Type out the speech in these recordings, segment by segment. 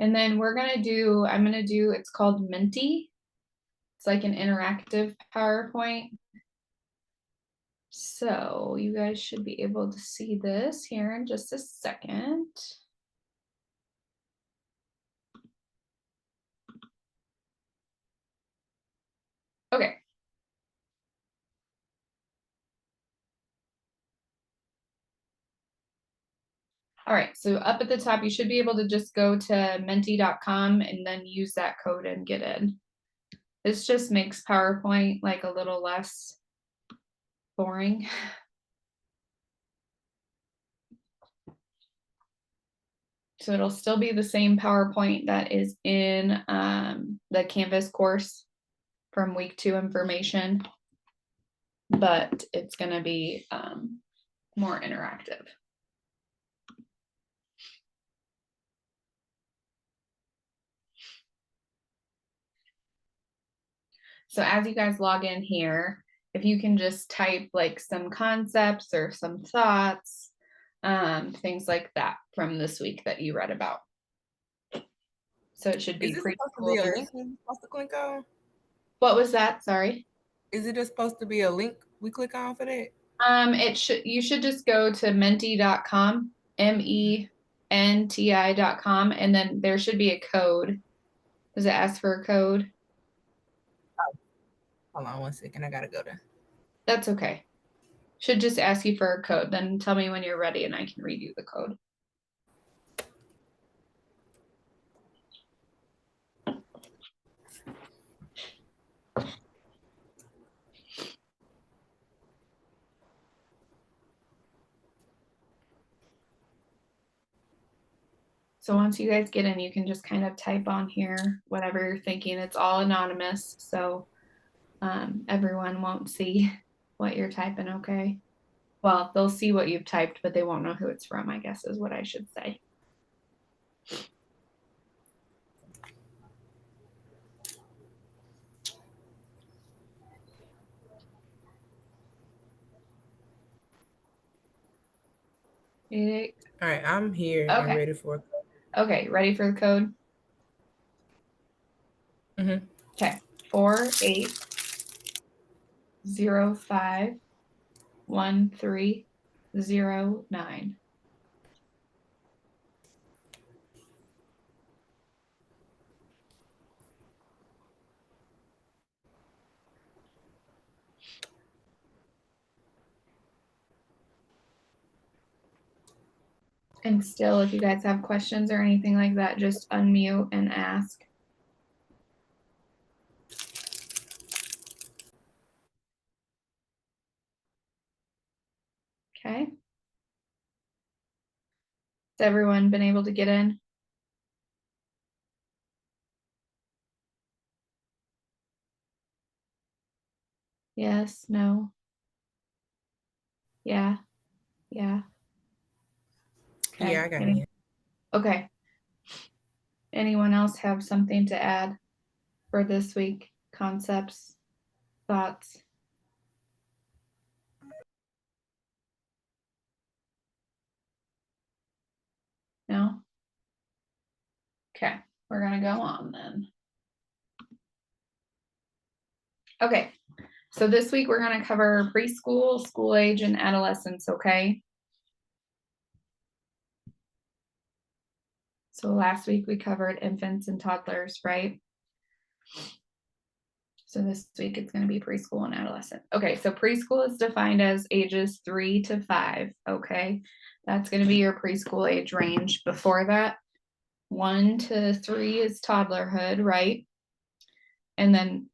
And then I'm gonna do, it's called Menti. It's like an interactive PowerPoint. So you guys should be able to see this here in just a second. Okay. All right, so up at the top, you should be able to just go to menti.com and then use that code and get in. This just makes PowerPoint like a little less boring. So it'll still be the same PowerPoint that is in the Canvas course from week 2 information, but it's going to be more interactive. So as you guys log in here, if you can just type like some concepts or some thoughts, things like that from this week that you read about. So it should be preschool. Is this supposed to be a link we're supposed to click on? What was that? Sorry. Is it just supposed to be a link we click on for that? You should just go to menti.com, menti.com, and then there should be a code. Does it ask for a code? Oh, hold on 1 second. I gotta go to. That's okay. Should just ask you for a code. Then tell me when you're ready and I can read you the code. So once you guys get in, you can just kind of type on here whatever you're thinking. It's all anonymous, so everyone won't see what you're typing, okay? Well, they'll see what you've typed, but they won't know who it's from, I guess is what I should say. All right, I'm here and ready for it. Okay, ready for the code? Mm-hmm. Okay, 48051309. And still, if you guys have questions or anything like that, just unmute and ask. Okay. Has everyone been able to get in? Yes, no. Yeah, yeah. Okay. Yeah, I got it. Okay. Anyone else have something to add for this week? Concepts, thoughts? No? Okay, we're gonna go on then. Okay, so this week we're gonna cover preschool, school age, and adolescence, okay? So last week we covered infants and toddlers, right? So this week it's going to be preschool and adolescent. Okay, so preschool is defined as ages 3 to 5, okay? That's going to be your preschool age range. Before that, 1 to 3 is toddlerhood, right? And then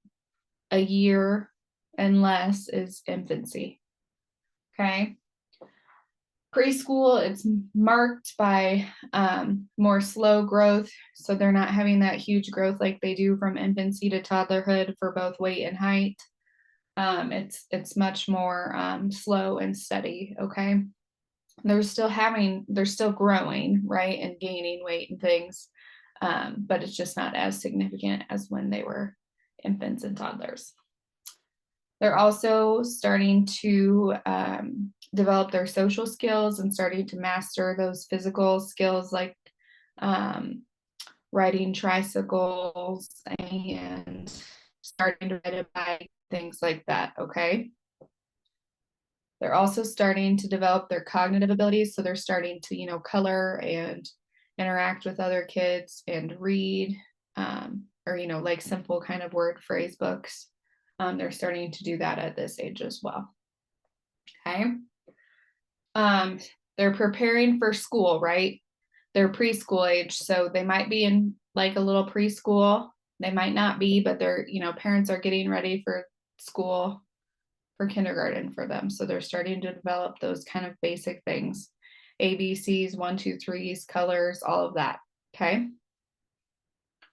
a year and less is infancy, okay? Preschool, it's marked by more slow growth. So they're not having that huge growth like they do from infancy to toddlerhood for both weight and height. It's much more slow and steady, okay? They're still growing, right? And gaining weight and things. But it's just not as significant as when they were infants and toddlers. They're also starting to develop their social skills and starting to master those physical skills like riding tricycles and starting to ride a bike, things like that, okay? They're also starting to develop their cognitive abilities. So they're starting to, color and interact with other kids and read, or, like simple kind of word phrase books. They're starting to do that at this age as well. Okay. They're preparing for school, right? They're preschool age, so they might be in like a little preschool. They might not be, but they're, parents are getting ready for school, for kindergarten for them. So they're starting to develop those kind of basic things. ABCs, 1, 2, 3s, colors, all of that. Okay.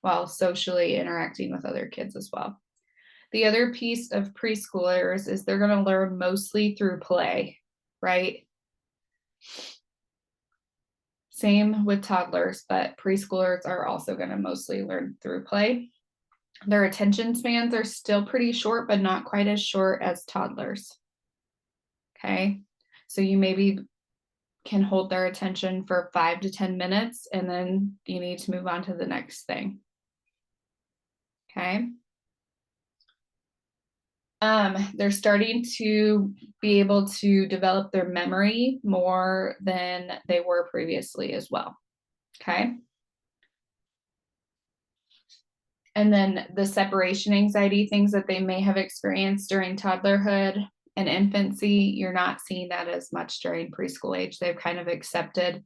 While socially interacting with other kids as well. The other piece of preschoolers is they're going to learn mostly through play, right? Same with toddlers, but preschoolers are also going to mostly learn through play. Their attention spans are still pretty short, but not quite as short as toddlers. Okay, so you maybe can hold their attention for 5 to 10 minutes, and then you need to move on to the next thing. Okay. They're starting to be able to develop their memory more than they were previously as well. Okay. And then the separation anxiety, things that they may have experienced during toddlerhood and infancy, you're not seeing that as much during preschool age. They've kind of accepted,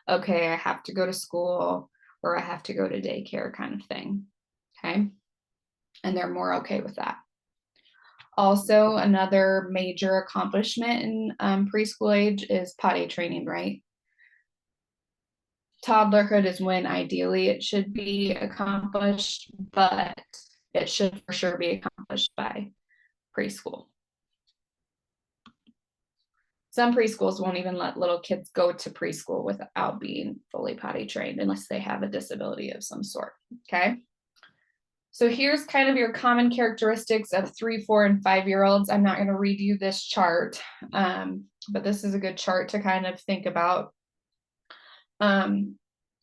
okay, I have to go to school or I have to go to daycare kind of thing. Okay. And they're more okay with that. Also, another major accomplishment in preschool age is potty training, right? Toddlerhood is when ideally it should be accomplished, but it should for sure be accomplished by preschool. Some preschools won't even let little kids go to preschool without being fully potty trained unless they have a disability of some sort, okay? So here's kind of your common characteristics of 3, 4, and 5-year-olds. I'm not going to read you this chart, but this is a good chart to kind of think about,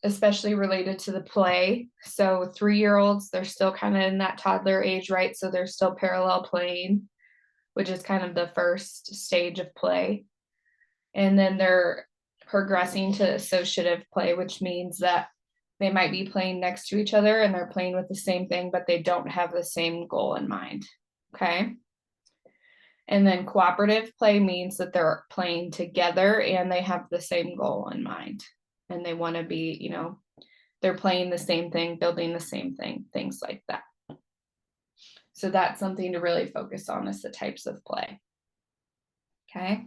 especially related to the play. So 3-year-olds, they're still kind of in that toddler age, right? So they're still parallel playing, which is kind of the first stage of play. And then they're progressing to associative play, which means that they might be playing next to each other and they're playing with the same thing, but they don't have the same goal in mind. Okay. And then cooperative play means that they're playing together and they have the same goal in mind. And they want to be, they're playing the same thing, building the same thing, things like that. So that's something to really focus on, is the types of play. Okay.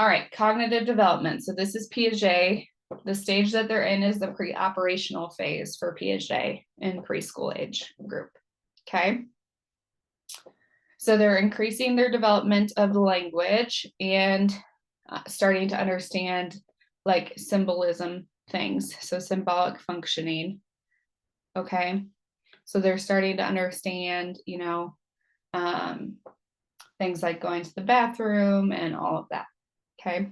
All right, cognitive development. So this is Piaget. The stage that they're in is the pre-operational phase for Piaget in preschool age group. Okay. So they're increasing their development of the language and starting to understand like symbolism things. So symbolic functioning. Okay. So they're starting to understand, things like going to the bathroom and all of that. Okay.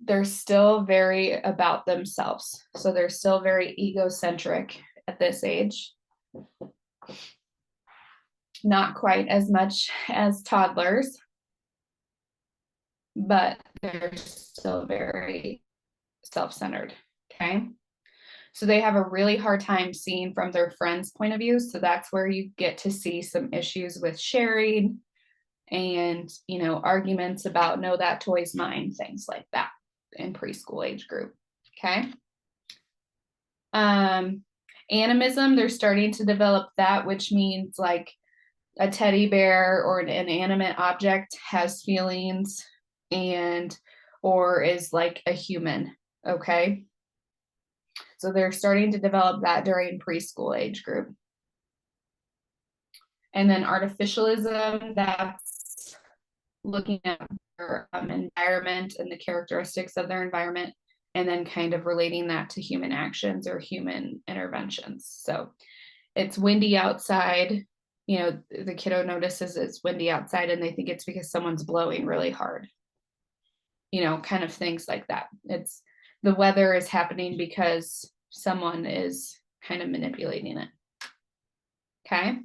They're still very about themselves. So they're still very egocentric at this age. Not quite as much as toddlers, but they're still very self-centered. Okay. So they have a really hard time seeing from their friends' point of view. So that's where you get to see some issues with sharing and, arguments about, no, that toy's mine, things like that in preschool age group. Okay. Animism, they're starting to develop that, which means like a teddy bear or an inanimate object has feelings and or is like a human. Okay. So they're starting to develop that during preschool age group. And then artificialism, that's looking at their environment and the characteristics of their environment, and then kind of relating that to human actions or human interventions. So it's windy outside, the kiddo notices it's windy outside and they think it's because someone's blowing really hard, kind of things like that. the weather is happening because someone is kind of manipulating it. Okay.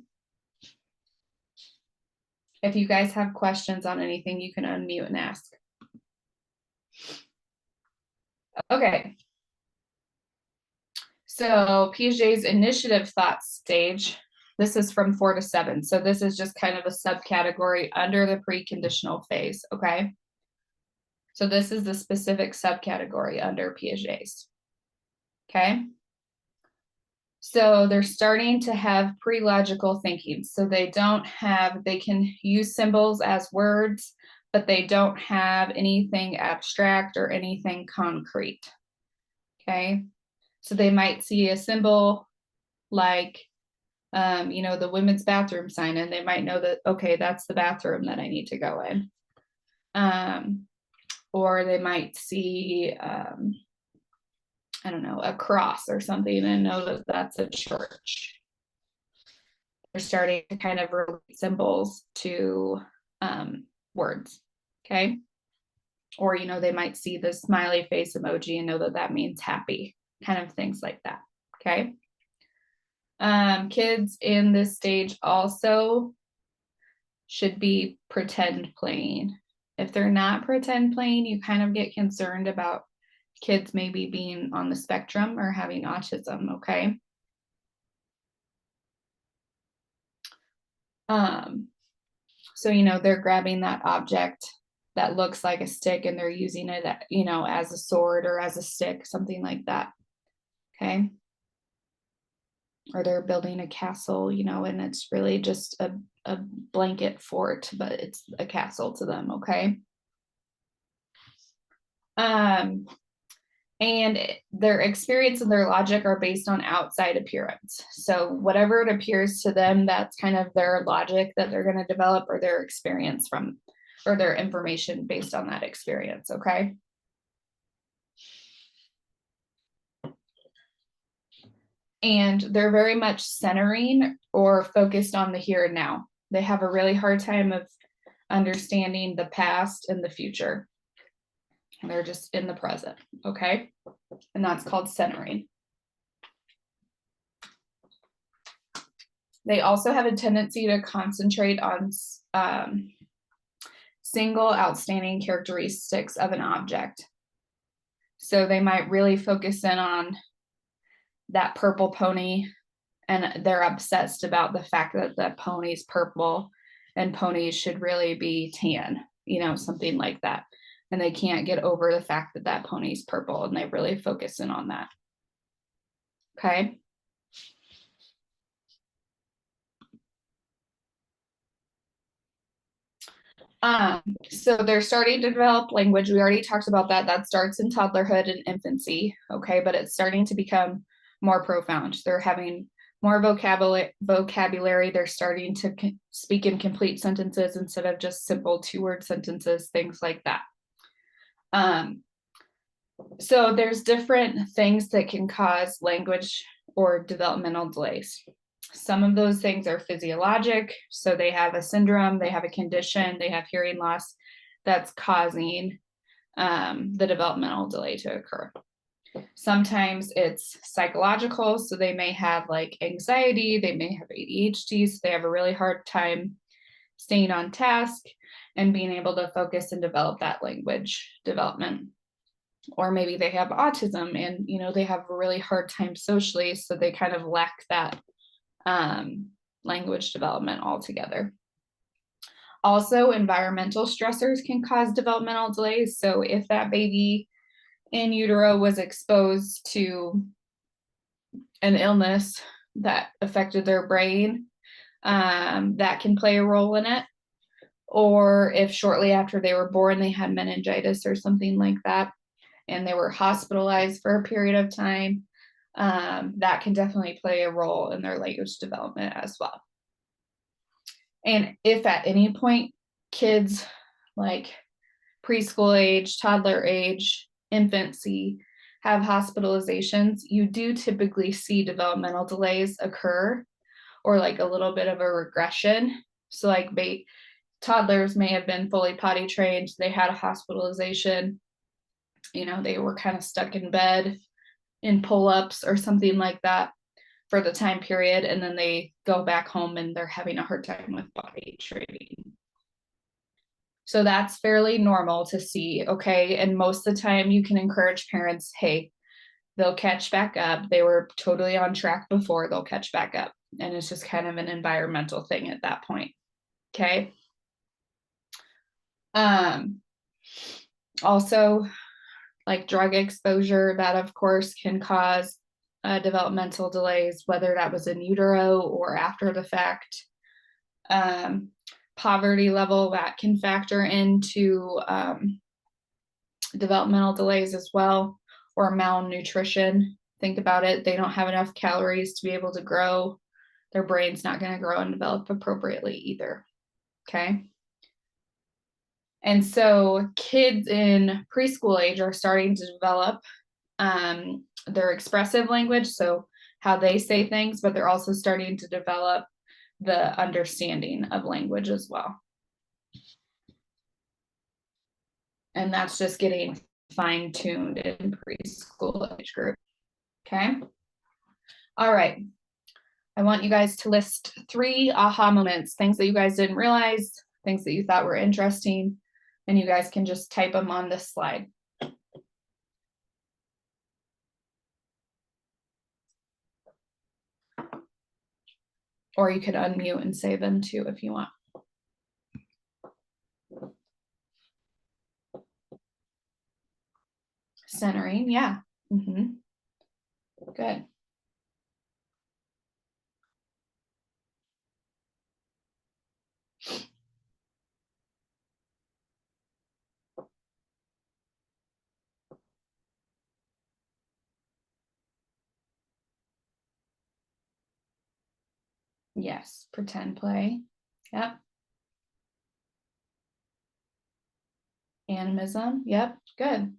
If you guys have questions on anything, you can unmute and ask. Okay. So Piaget's initiative thought stage, this is from 4 to 7. So this is just kind of a subcategory under the preconditional phase, okay? So this is the specific subcategory under Piaget's, okay? So they're starting to have pre-logical thinking. So they can use symbols as words, but they don't have anything abstract or anything concrete, okay? So they might see a symbol like, the women's bathroom sign, and they might know that, okay, that's the bathroom that I need to go in. Or they might see, I don't know, a cross or something and know that that's a church. They're starting to kind of relate symbols to words, okay? Or, they might see the smiley face emoji and know that that means happy, kind of things like that, okay? Kids in this stage also should be pretend playing. If they're not pretend playing, you kind of get concerned about kids maybe being on the spectrum or having autism, okay? So, they're grabbing that object that looks like a stick and they're using it, as a sword or as a stick, something like that, okay? Or they're building a castle, and it's really just a blanket fort, but it's a castle to them, okay? And their experience and their logic are based on outside appearance. So whatever it appears to them, that's kind of their logic that they're going to develop, or their experience from, or their information based on that experience, okay? And they're very much centering or focused on the here and now. They have a really hard time of understanding the past and the future. They're just in the present, okay? And that's called centering. They also have a tendency to concentrate on single outstanding characteristics of an object. So they might really focus in on that purple pony, and they're obsessed about the fact that the pony's purple and ponies should really be tan, something like that. And they can't get over the fact that that pony's purple, and they really focus in on that. Okay. So they're starting to develop language. We already talked about that. That starts in toddlerhood and infancy, okay, but it's starting to become more profound. They're having more vocabulary. They're starting to speak in complete sentences instead of just simple 2-word sentences, things like that. So there's different things that can cause language or developmental delays. Some of those things are physiologic. So they have a syndrome, they have a condition, they have hearing loss that's causing the developmental delay to occur. Sometimes it's psychological. So they may have like anxiety, they may have ADHD, so they have a really hard time staying on task and being able to focus and develop that language development. Or maybe they have autism and, they have a really hard time socially, so they kind of lack that language development altogether. Also, environmental stressors can cause developmental delays. So if that baby in utero was exposed to an illness that affected their brain, that can play a role in it. Or if shortly after they were born, they had meningitis or something like that, and they were hospitalized for a period of time, that can definitely play a role in their language development as well. And if at any point kids like preschool age, toddler age, infancy have hospitalizations, you do typically see developmental delays occur, or like a little bit of a regression. So like toddlers may have been fully potty trained, they had a hospitalization, They were kind of stuck in bed in pull-ups or something like that for the time period, and then they go back home and they're having a hard time with body training. So that's fairly normal to see, okay? And most of the time you can encourage parents, hey, they'll catch back up. They were totally on track before, they'll catch back up. And it's just kind of an environmental thing at that point, okay? Also, like drug exposure, that of course can cause developmental delays, whether that was in utero or after the fact. Poverty level, that can factor into developmental delays as well, or malnutrition. Think about it, they don't have enough calories to be able to grow. Their brain's not going to grow and develop appropriately either, okay? And so kids in preschool age are starting to develop their expressive language, so how they say things, but they're also starting to develop the understanding of language as well. And that's just getting fine-tuned in preschool age group, okay? All right, I want you guys to list 3 aha moments, things that you guys didn't realize, things that you thought were interesting, and you guys can just type them on this slide. Or you could unmute and say them too if you want. Centering, yeah. Good. Yes, pretend play. Yep. Animism. Yep, good.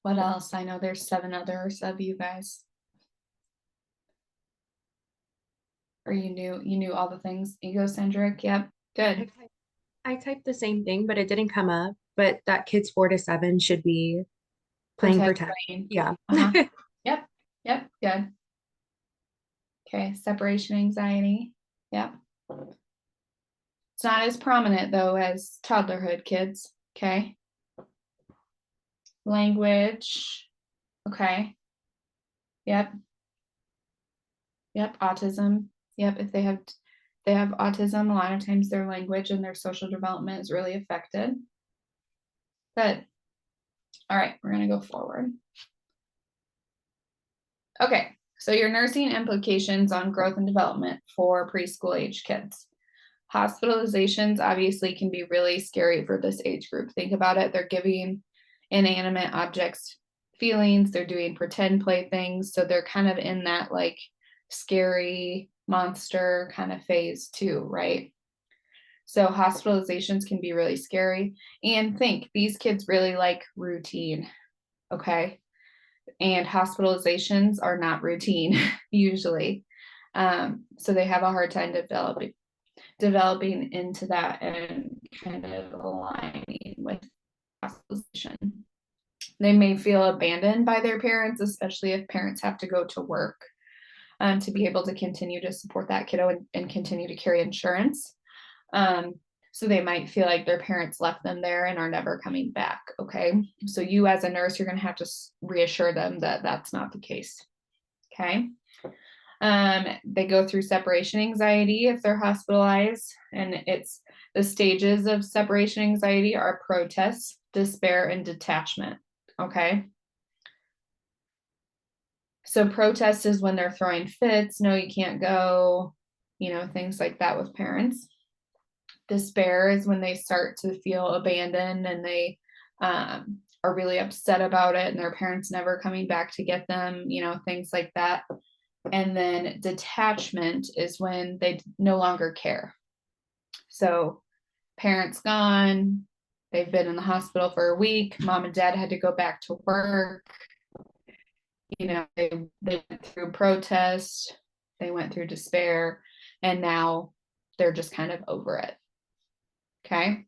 What else? I know there's 7 others of you guys. Or you knew all the things. Egocentric. Yep, good. I typed the same thing, but it didn't come up. But that kids 4 to 7 should be playing pretend. Yeah. Yep, yep, good. Okay, separation anxiety. Yep. It's not as prominent though as toddlerhood kids. Okay. Language. Okay. Yep. Yep. Autism. Yep. If they have autism, a lot of times their language and their social development is really affected. Good. All right, we're gonna go forward. Okay, so your nursing implications on growth and development for preschool age kids. Hospitalizations obviously can be really scary for this age group. Think about it. They're giving inanimate objects feelings. They're doing pretend play things. So they're kind of in that like scary monster kind of phase too, right? So hospitalizations can be really scary. And think, these kids really like routine, okay? And hospitalizations are not routine usually. So they have a hard time developing into that and kind of aligning with hospitalization. They may feel abandoned by their parents, especially if parents have to go to work to be able to continue to support that kiddo and continue to carry insurance. So they might feel like their parents left them there and are never coming back, okay? So you as a nurse, you're gonna have to reassure them that that's not the case, okay? They go through separation anxiety if they're hospitalized, and it's the stages of separation anxiety are protest, despair, and detachment, okay? So protest is when they're throwing fits, no, you can't go, things like that with parents. Despair is when they start to feel abandoned and they are really upset about it and their parents never coming back to get them, things like that. And then detachment is when they no longer care. So parents gone, they've been in the hospital for a week, mom and dad had to go back to work. They went through protest, they went through despair, and now they're just kind of over it. Okay.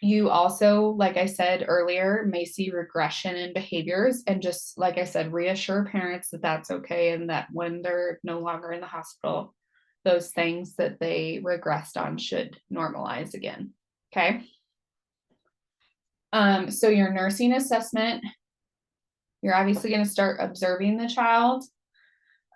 You also, like I said earlier, may see regression in behaviors, and just like I said, reassure parents that that's okay, and that when they're no longer in the hospital, those things that they regressed on should normalize again. Okay. So your nursing assessment, you're obviously going to start observing the child,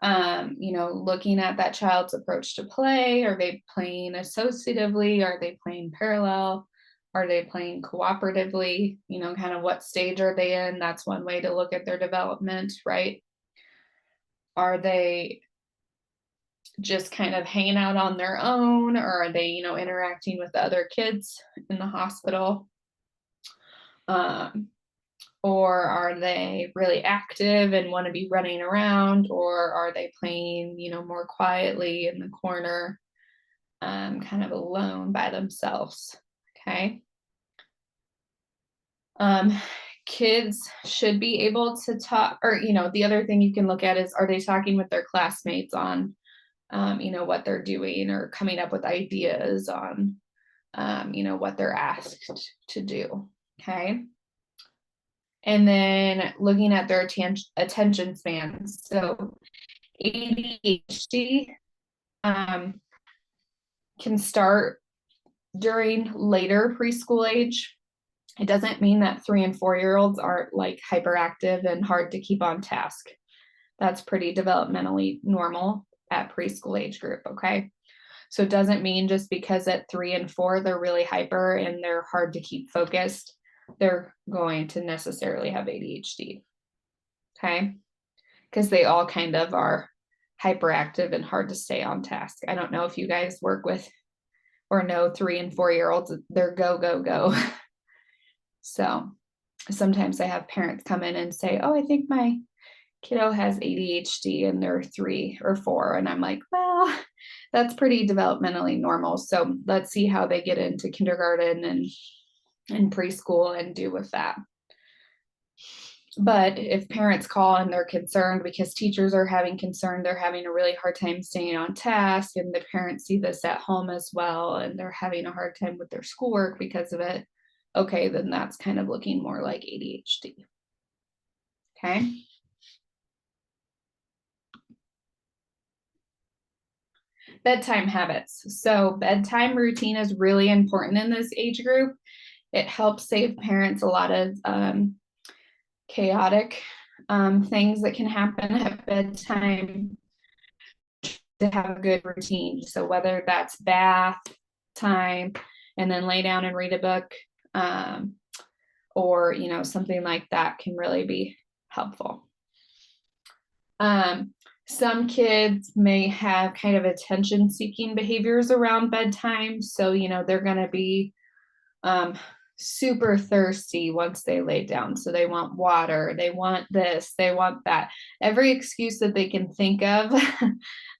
looking at that child's approach to play. Are they playing associatively? Are they playing parallel? Are they playing cooperatively? Kind of what stage are they in? That's one way to look at their development, right? Are they just kind of hanging out on their own, or are they, interacting with the other kids in the hospital? Or are they really active and want to be running around, or are they playing, more quietly in the corner, kind of alone by themselves? Okay. Kids should be able to talk, or, the other thing you can look at is, are they talking with their classmates on, what they're doing, or coming up with ideas on, what they're asked to do. Okay. And then looking at their attention spans. So ADHD can start during later preschool age. It doesn't mean that 3 and 4-year-olds aren't like hyperactive and hard to keep on task. That's pretty developmentally normal at preschool age group, okay? So it doesn't mean just because at 3 and 4 they're really hyper and they're hard to keep focused, they're going to necessarily have ADHD, okay? Because they all kind of are hyperactive and hard to stay on task. I don't know if you guys work with or know 3 and 4-year-olds, they're go, go, go. So sometimes I have parents come in and say, oh, I think my kiddo has ADHD and they're 3 or 4. And I'm like, well, that's pretty developmentally normal. So let's see how they get into kindergarten and preschool and do with that. But if parents call and they're concerned because teachers are having concern, they're having a really hard time staying on task, and the parents see this at home as well, and they're having a hard time with their schoolwork because of it, okay, then that's kind of looking more like ADHD. Okay. Bedtime habits. So bedtime routine is really important in this age group. It helps save parents a lot of chaotic things that can happen at bedtime to have a good routine. So whether that's bath time and then lay down and read a book, or something like that can really be helpful. Some kids may have kind of attention seeking behaviors around bedtime. So, they're going to be super thirsty once they lay down. So they want water, they want this, they want that. Every excuse that they can think of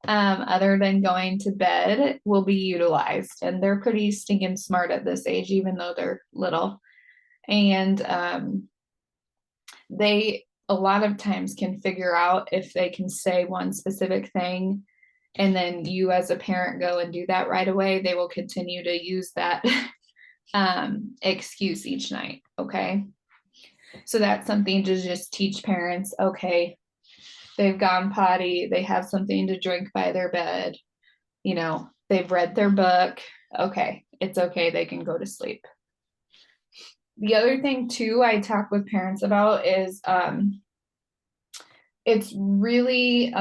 other than going to bed will be utilized. And they're pretty stinking smart at this age, even though they're little. And they a lot of times can figure out if they can say one specific thing, and then you as a parent go and do that right away, they will continue to use that excuse each night. Okay. So that's something to just teach parents. Okay, they've gone potty, they have something to drink by their bed, they've read their book. Okay, it's okay, they can go to sleep. The other thing too I talk with parents about is it's really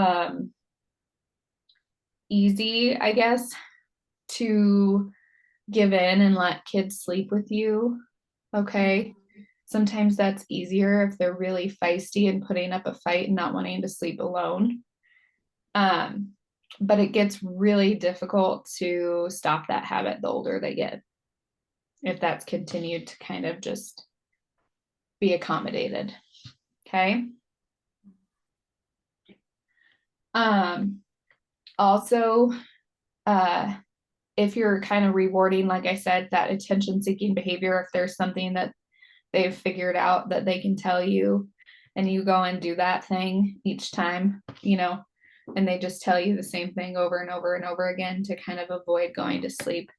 easy, I guess, to give in and let kids sleep with you. Okay. Sometimes that's easier if they're really feisty and putting up a fight and not wanting to sleep alone. But it gets really difficult to stop that habit the older they get, if that's continued to kind of just be accommodated. Okay. Also, if you're kind of rewarding, like I said, that attention seeking behavior, if there's something that they've figured out that they can tell you and you go and do that thing each time, and they just tell you the same thing over and over and over again to kind of avoid going to sleep,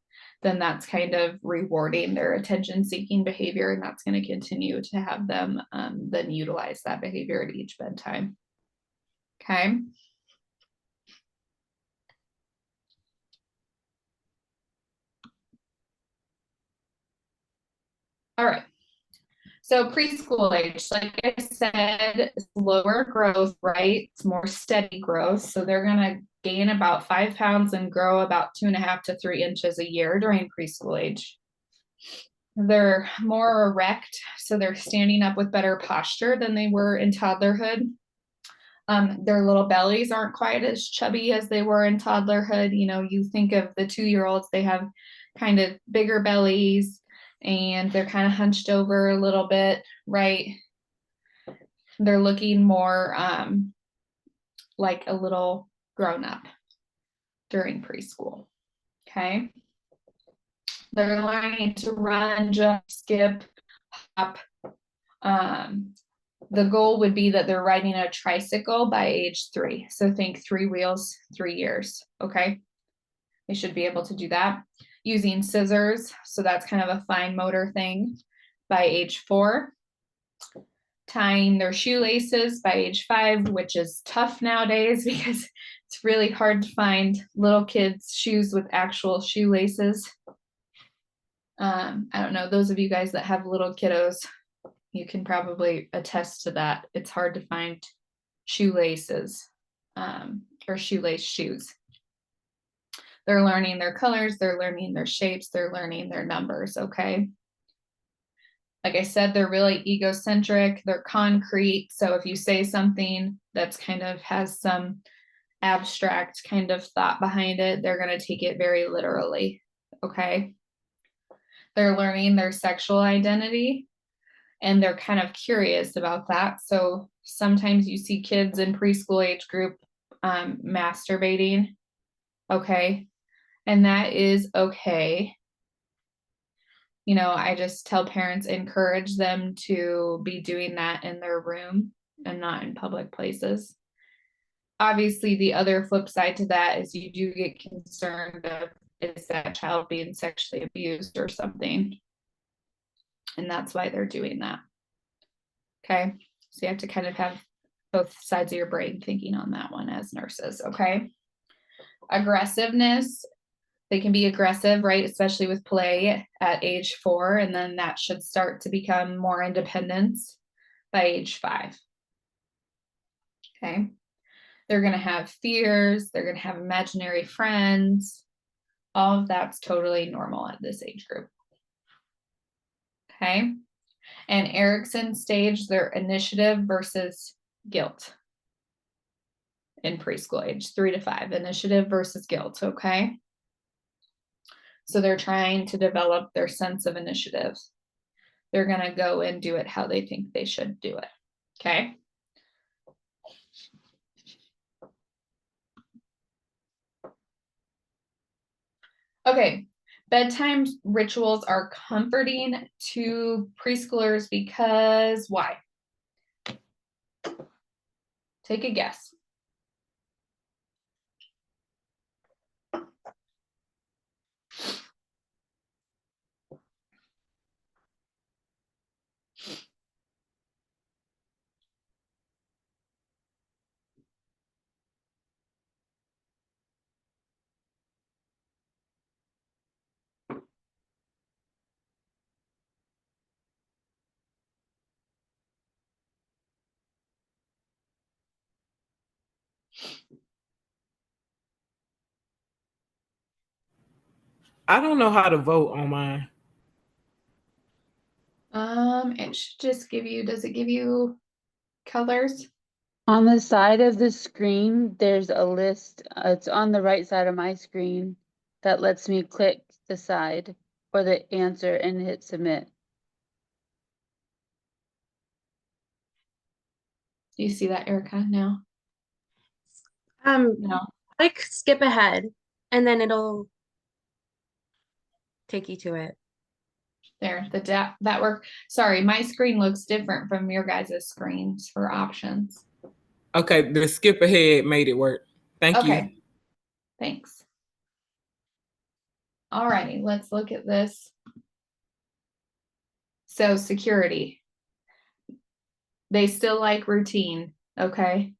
then that's kind of rewarding their attention seeking behavior, and that's going to continue to have them then utilize that behavior at each bedtime. Okay. All right. So preschool age, like I said, it's lower growth, right? It's more steady growth. So they're going to gain about 5 pounds and grow about 2.5 to 3 inches a year during preschool age. They're more erect, so they're standing up with better posture than they were in toddlerhood. Their little bellies aren't quite as chubby as they were in toddlerhood. You know, you think of the 2-year-olds, they have kind of bigger bellies and they're kind of hunched over a little bit, right? They're looking more like a little grown up during preschool. Okay. They're learning to run, jump, skip, hop. The goal would be that they're riding a tricycle by age 3. So think 3 wheels, 3 years. Okay. They should be able to do that using scissors. So that's kind of a fine motor thing by age 4. Tying their shoelaces by age 5, which is tough nowadays because it's really hard to find little kids' shoes with actual shoelaces. I don't know, those of you guys that have little kiddos, you can probably attest to that. It's hard to find shoelaces or shoelace shoes. They're learning their colors, they're learning their shapes, they're learning their numbers, okay? Like I said, they're really egocentric, they're concrete. So if you say something that's kind of has some abstract kind of thought behind it, they're going to take it very literally, okay? They're learning their sexual identity and they're kind of curious about that. So sometimes you see kids in preschool age group masturbating, okay? And that is okay. You know, I just tell parents, encourage them to be doing that in their room and not in public places. Obviously, the other flip side to that is you do get concerned of, is that child being sexually abused or something? And that's why they're doing that. Okay. So you have to kind of have both sides of your brain thinking on that one as nurses. Okay. Aggressiveness. They can be aggressive, right? Especially with play at age 4. And then that should start to become more independence by age 5. Okay. They're going to have fears. They're going to have imaginary friends. All of that's totally normal at this age group. Okay. And Erikson stage, their initiative versus guilt in preschool age 3 to 5, initiative versus guilt. Okay. So they're trying to develop their sense of initiative. They're going to go and do it how they think they should do it. Okay. Okay. Bedtime rituals are comforting to preschoolers because why? Take a guess. I don't know how to vote on mine. It should just give you, does it give you colors? On the side of the screen, there's a list. It's on the right side of my screen that lets me click the side or the answer and hit submit. Do you see that, Erica, now? No. Like skip ahead and then it'll take you to it. There, that work. Sorry, my screen looks different from your guys' screens for options. Okay, the skip ahead made it work. Thank you. Okay, thanks. All righty, let's look at this. So security. They still like routine, okay?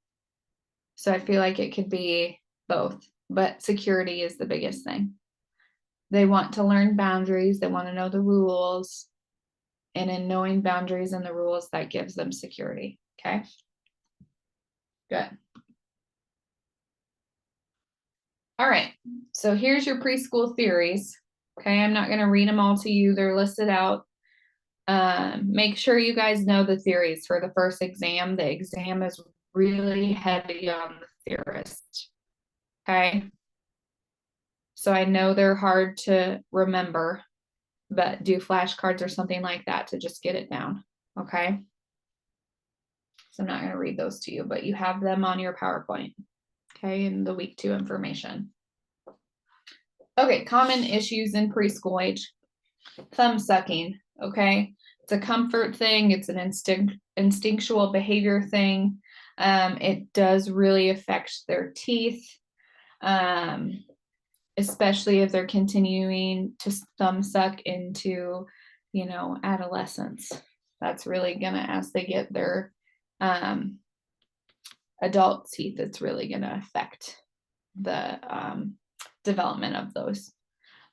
So I feel like it could be both, but security is the biggest thing. They want to learn boundaries, they want to know the rules, and in knowing boundaries and the rules, that gives them security, okay? Good. All right, so here's your preschool theories. Okay, I'm not going to read them all to you. They're listed out. Make sure you guys know the theories for the first exam. The exam is really heavy on the theorist. Okay, so I know they're hard to remember, but do flashcards or something like that to just get it down. Okay, so I'm not going to read those to you, but you have them on your PowerPoint. Okay, in the week 2 information. Okay, common issues in preschool age. Thumb sucking, okay? It's a comfort thing, it's an instinctual behavior thing. It does really affect their teeth, especially if they're continuing to thumb suck into, adolescence. That's really gonna, as they get their adult teeth, it's really gonna affect the development of those.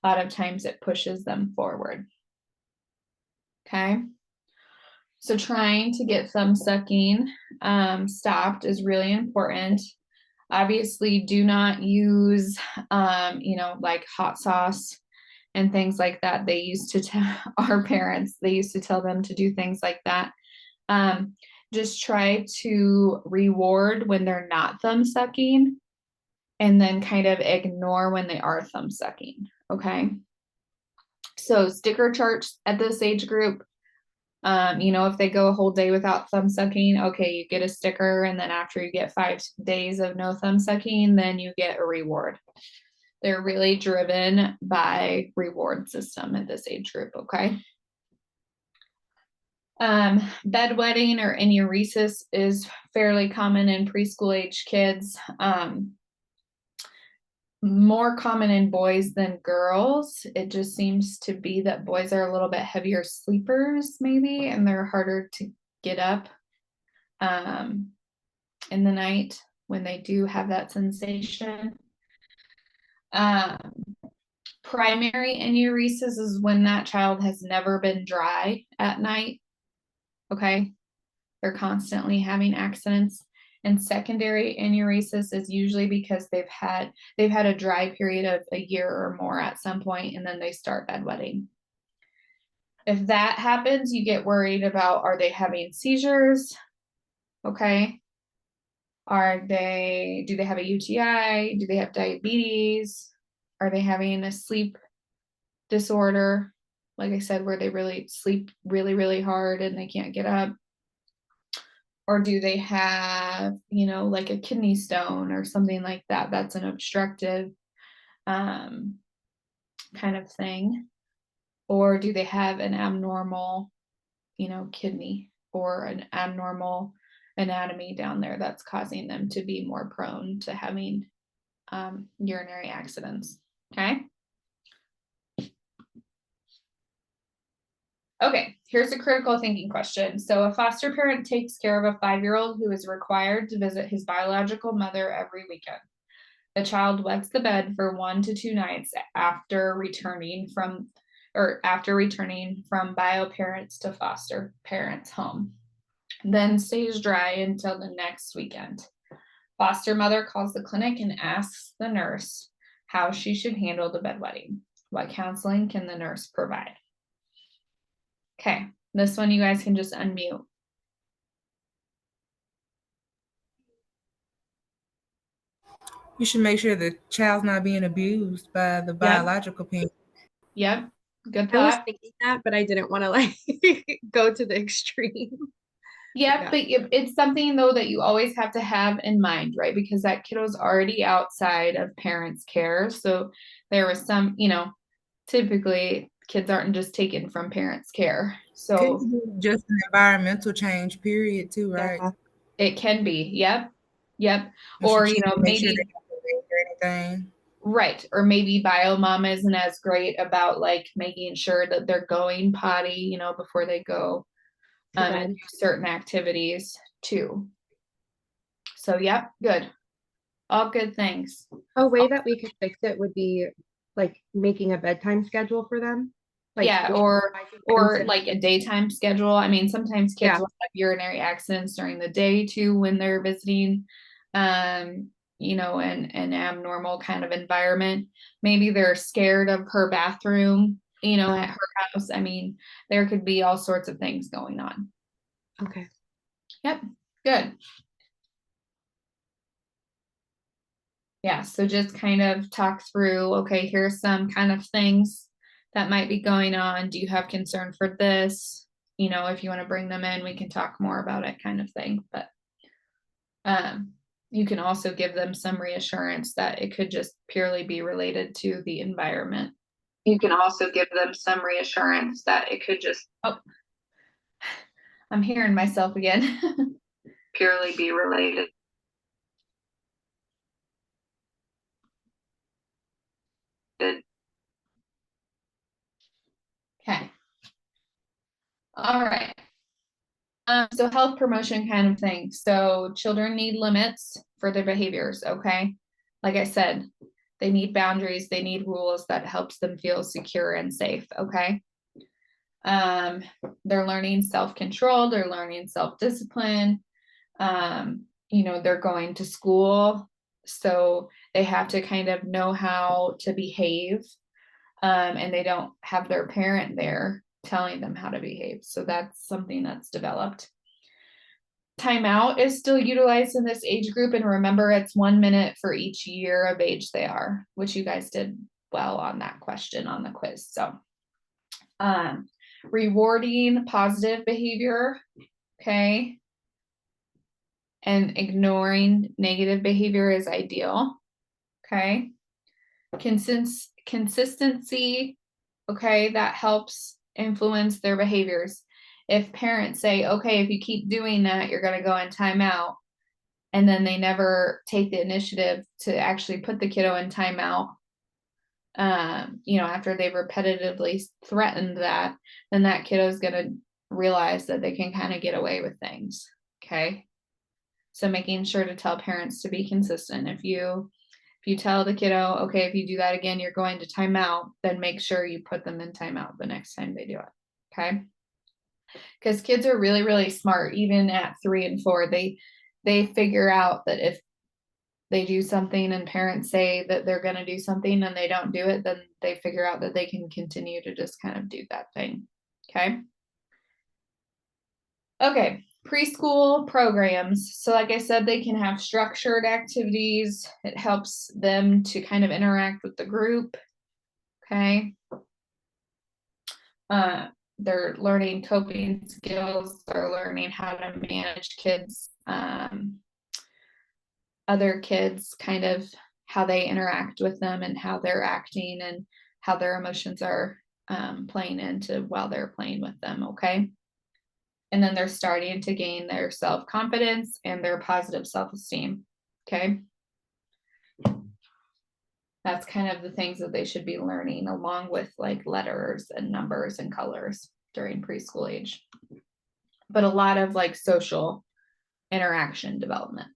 A lot of times it pushes them forward. Okay. So trying to get thumb sucking stopped is really important. Obviously, do not use, like hot sauce and things like that. They used to tell our parents, they used to tell them to do things like that. Just try to reward when they're not thumb sucking and then kind of ignore when they are thumb sucking. Okay. So sticker charts at this age group, if they go a whole day without thumb sucking, okay, you get a sticker, and then after you get 5 days of no thumb sucking, then you get a reward. They're really driven by reward system at this age group, okay? Bedwetting or enuresis is fairly common in preschool age kids. More common in boys than girls. It just seems to be that boys are a little bit heavier sleepers, maybe, and they're harder to get up in the night when they do have that sensation. Primary enuresis is when that child has never been dry at night. Okay, they're constantly having accidents. And secondary enuresis is usually because they've had a dry period of a year or more at some point, and then they start bedwetting. If that happens, you get worried about, are they having seizures? Okay. Do they have a UTI? Do they have diabetes? Are they having a sleep disorder? Like I said, where they really sleep really, really hard and they can't get up. Or do they have, like a kidney stone or something like that? That's an obstructive kind of thing. Or do they have an abnormal, kidney or an abnormal anatomy down there that's causing them to be more prone to having urinary accidents? Okay. Okay, here's a critical thinking question. So a foster parent takes care of a 5-year-old who is required to visit his biological mother every weekend. The child wets the bed for 1 to 2 nights after returning from bio parents to foster parents' home, then stays dry until the next weekend. Foster mother calls the clinic and asks the nurse how she should handle the bedwetting. What counseling can the nurse provide? Okay, this one you guys can just unmute. You should make sure the child's not being abused by the biological parent. Yep, good I was thought. thinking that, but I didn't want to go to the extreme. Yeah, but it's something though that you always have to have in mind, right? Because that kiddo's already outside of parents' care. So there was some, typically kids aren't just taken from parents' care. So Could be just an environmental change period too, right? Yeah. it can be. Yep. And Or, make sure maybe they have or anything. Right. Or maybe bio mom isn't as great about like making sure that they're going potty, you know, before they go To and bed. do certain activities too. So, yep, good. All good things. A way that we could fix it would be like making a bedtime schedule for them. Like Yeah, which or I could consider- like a daytime schedule. I mean, sometimes kids Yeah. will have urinary accidents during the day too when they're visiting, you know, an abnormal kind of environment. Maybe they're scared of her bathroom, you know, at her house. I mean, there could be all sorts of things going on. Okay. Yep, good. Yeah, so just kind of talk through, okay, here's some kind of things that might be going on. Do you have concern for this? You know, if you want to bring them in, we can talk more about it kind of thing. But you can also give them some reassurance that it could just purely be related to the environment. You can also give them some reassurance that it could just, oh, I'm hearing myself again. Purely be related. Okay. All right. So health promotion kind of thing. So children need limits for their behaviors, okay? Like I said, they need boundaries, they need rules that helps them feel secure and safe, okay? They're learning self-control, they're learning self-discipline. You know, they're going to school, so they have to kind of know how to behave. And they don't have their parent there telling them how to behave. So that's something that's developed. Timeout is still utilized in this age group. And remember, it's 1 minute for each year of age they are, which you guys did well on that question on the quiz. So rewarding positive behavior, okay, and ignoring negative behavior is ideal, okay. Consistency, okay, that helps influence their behaviors. If parents say, okay, if you keep doing that, you're going to go in timeout, and then they never take the initiative to actually put the kiddo in timeout, you know, after they've repetitively threatened that, then that kiddo is going to realize that they can kind of get away with things, okay? So making sure to tell parents to be consistent. If you tell the kiddo, okay, if you do that again, you're going to timeout, then make sure you put them in timeout the next time they do it, okay? Because kids are really, really smart. Even at 3 and 4, they figure out that if they do something and parents say that they're going to do something and they don't do it, then they figure out that they can continue to just kind of do that thing, okay? Okay, preschool programs. So like I said, they can have structured activities. It helps them to kind of interact with the group. Okay. They're learning coping skills. They're learning how to manage kids, other kids, kind of how they interact with them and how they're acting and how their emotions are playing into while they're playing with them. Okay. And then they're starting to gain their self-confidence and their positive self-esteem, okay? That's kind of the things that they should be learning along with like letters and numbers and colors during preschool age. But a lot of like social interaction development.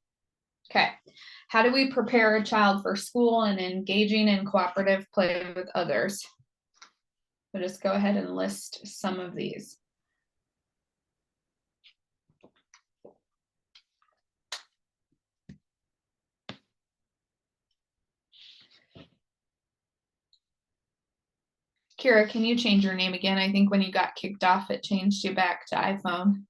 Okay, how do we prepare a child for school and engaging in cooperative play with others? So just go ahead and list some of these. Kira, can you change your name again? I think when you got kicked off, it changed you back to iPhone.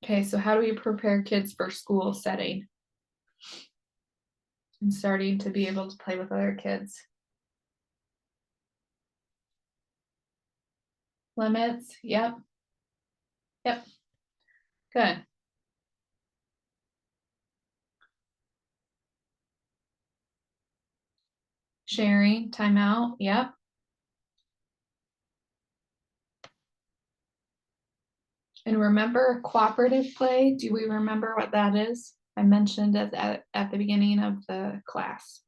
Okay, so how do we prepare kids for school setting? And starting to be able to play with other kids. Limits, yep. Yep, good. Sharing, timeout, yep. And remember cooperative play, do we remember what that is? I mentioned at the beginning of the class.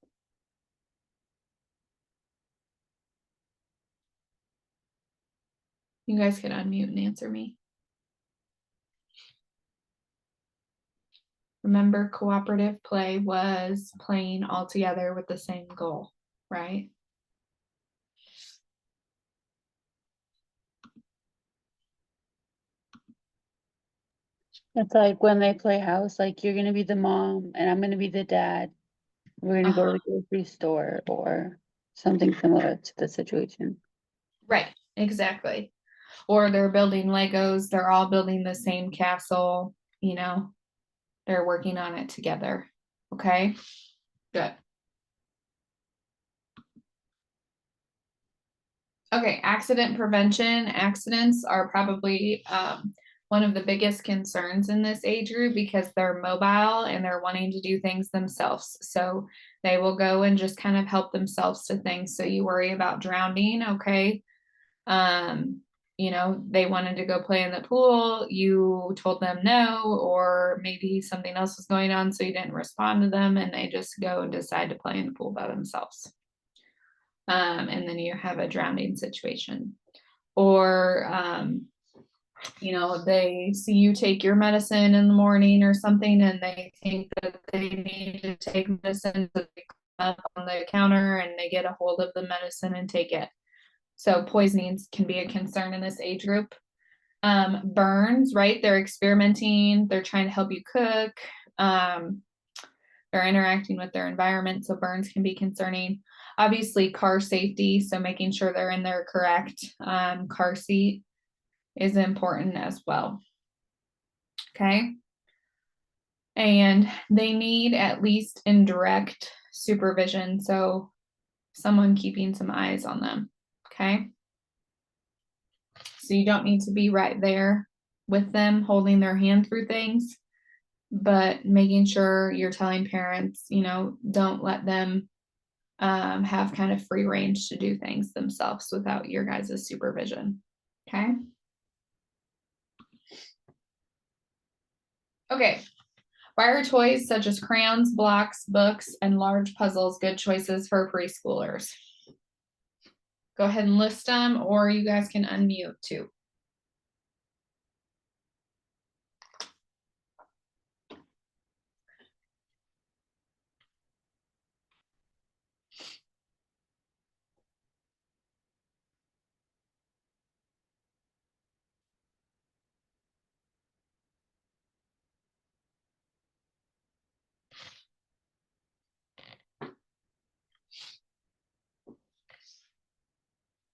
You guys can unmute and answer me. Remember, cooperative play was playing all together with the same goal, right? It's like when they play house, like you're gonna be the mom and I'm gonna be the dad. We're gonna go to the grocery store or something similar to the situation. Right, exactly. Or they're building Legos, they're all building the same castle, you know, they're working on it together. Okay, good. Okay, accident prevention. Accidents are probably one of the biggest concerns in this age group because they're mobile and they're wanting to do things themselves. So they will go and just kind of help themselves to things. So you worry about drowning, okay? You know, they wanted to go play in the pool, you told them no, or maybe something else was going on, so you didn't respond to them, and they just go and decide to play in the pool by themselves. And then you have a drowning situation. Or, you know, they see you take your medicine in the morning or something, and they think that they need to take medicine, so they come up on the counter and they get a hold of the medicine and take it. So poisonings can be a concern in this age group. Burns, right? They're experimenting, they're trying to help you cook, they're interacting with their environment, so burns can be concerning. Obviously, car safety, so making sure they're in their correct car seat is important as well. Okay. And they need at least indirect supervision, so someone keeping some eyes on them. Okay. So you don't need to be right there with them holding their hand through things, but making sure you're telling parents, you know, don't let them have kind of free range to do things themselves without your guys' supervision. Okay. Okay. Why are toys such as crayons, blocks, books, and large puzzles good choices for preschoolers? Go ahead and list them, or you guys can unmute too.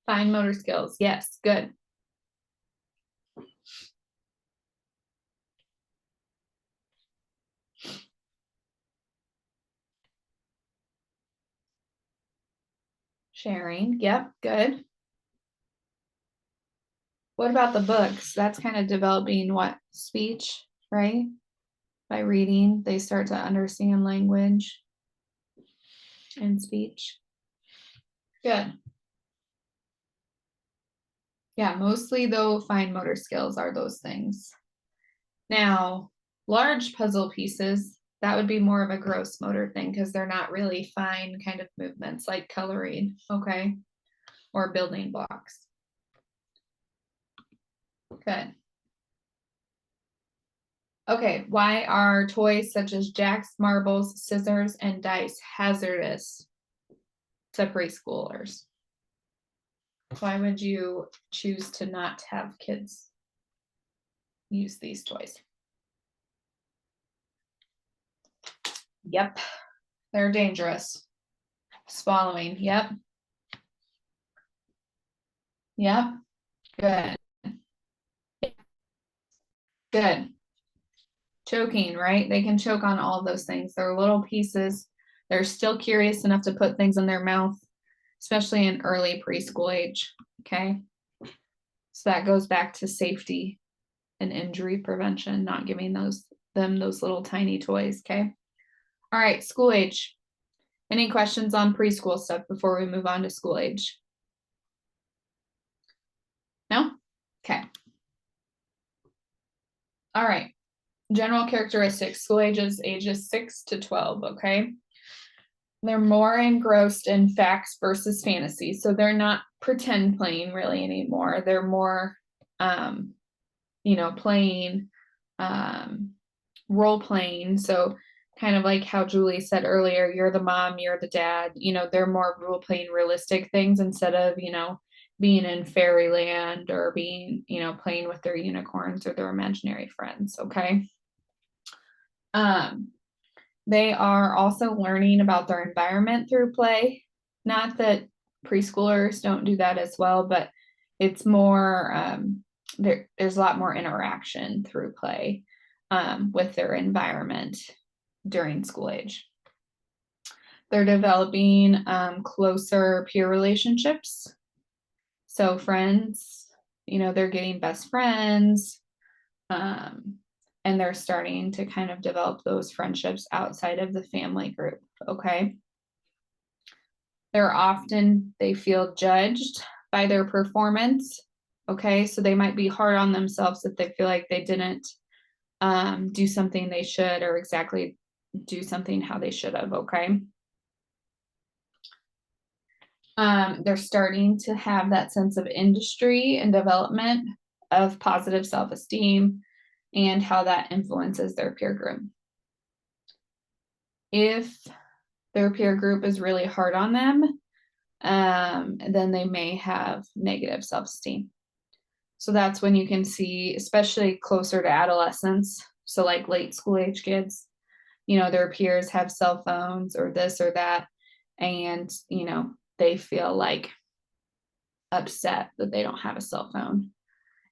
Fine motor skills. Yes, good. Sharing. Yep, good. What about the books? That's kind of developing what? Speech, right? By reading, they start to understand language and speech. Good. Yeah, mostly though, fine motor skills are those things. Now, large puzzle pieces, that would be more of a gross motor thing because they're not really fine kind of movements like coloring, okay? Or building blocks. Good. Okay, why are toys such as jacks, marbles, scissors, and dice hazardous to preschoolers? Why would you choose to not have kids use these toys? Yep, they're dangerous. Swallowing, yep. Yep, good. Good. Choking, right? They can choke on all of those things. They're little pieces. They're still curious enough to put things in their mouth, especially in early preschool age, okay? So that goes back to safety and injury prevention, not giving them those little tiny toys, okay? All right, school age. Any questions on preschool stuff before we move on to school age? No? Okay. All right. General characteristics, school ages 6 to 12, okay? They're more engrossed in facts versus fantasy. So they're not pretend playing really anymore. They're more, playing, role playing. So kind of like how Julie said earlier, you're the mom, you're the dad, they're more role playing realistic things instead of, being in fairyland or being, playing with their unicorns or their imaginary friends. Okay. They are also learning about their environment through play. Not that preschoolers don't do that as well, but it's more, there's a lot more interaction through play with their environment during school age. They're developing closer peer relationships. So friends, they're getting best friends. And they're starting to kind of develop those friendships outside of the family group, okay? They feel judged by their performance, okay? So they might be hard on themselves if they feel like they didn't do something they should or exactly do something how they should have, okay? They're starting to have that sense of industry and development of positive self-esteem and how that influences their peer group. If their peer group is really hard on them, then they may have negative self-esteem. So that's when you can see, especially closer to adolescence, so like late school age kids, their peers have cell phones or this or that, and, they feel like upset that they don't have a cell phone.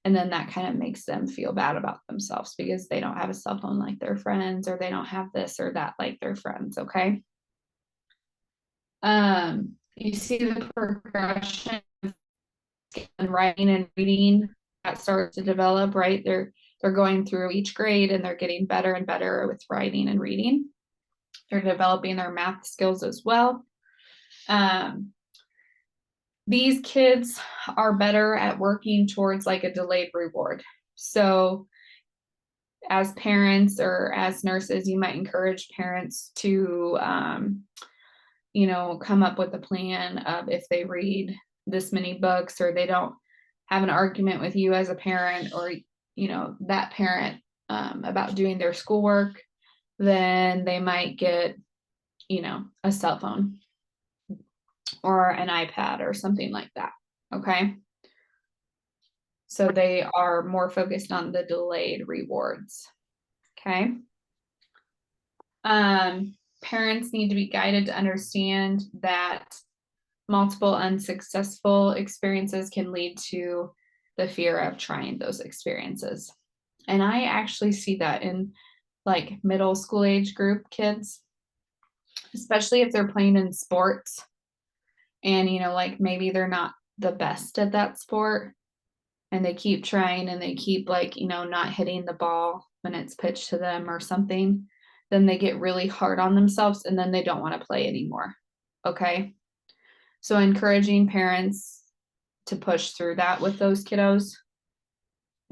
And then that kind of makes them feel bad about themselves because they don't have a cell phone like their friends, or they don't have this or that like their friends, okay? You see the progression in writing and reading that starts to develop, right? They're going through each grade and they're getting better and better with writing and reading. They're developing their math skills as well. These kids are better at working towards like a delayed reward. So as parents or as nurses, you might encourage parents to, come up with a plan of if they read this many books or they don't have an argument with you as a parent or, that parent about doing their schoolwork, then they might get, a cell phone or an iPad or something like that. Okay. So they are more focused on the delayed rewards. Okay. Parents need to be guided to understand that multiple unsuccessful experiences can lead to the fear of trying those experiences. And I actually see that in like middle school age group kids, especially if they're playing in sports and, like maybe they're not the best at that sport and they keep trying and they keep like, not hitting the ball when it's pitched to them or something, then they get really hard on themselves and then they don't want to play anymore. Okay. So encouraging parents to push through that with those kiddos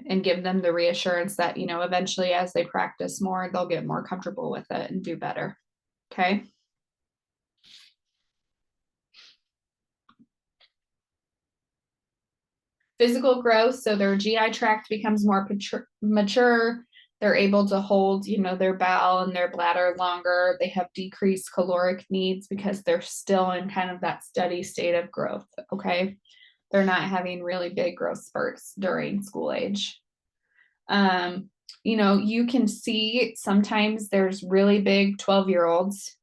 and give them the reassurance that, eventually as they practice more, they'll get more comfortable with it and do better. Okay. Physical growth, so their GI tract becomes more mature. They're able to hold, their bowel and their bladder longer. They have decreased caloric needs because they're still in kind of that steady state of growth, okay? They're not having really big growth spurts during school age. You can see sometimes there's really big 12-year-olds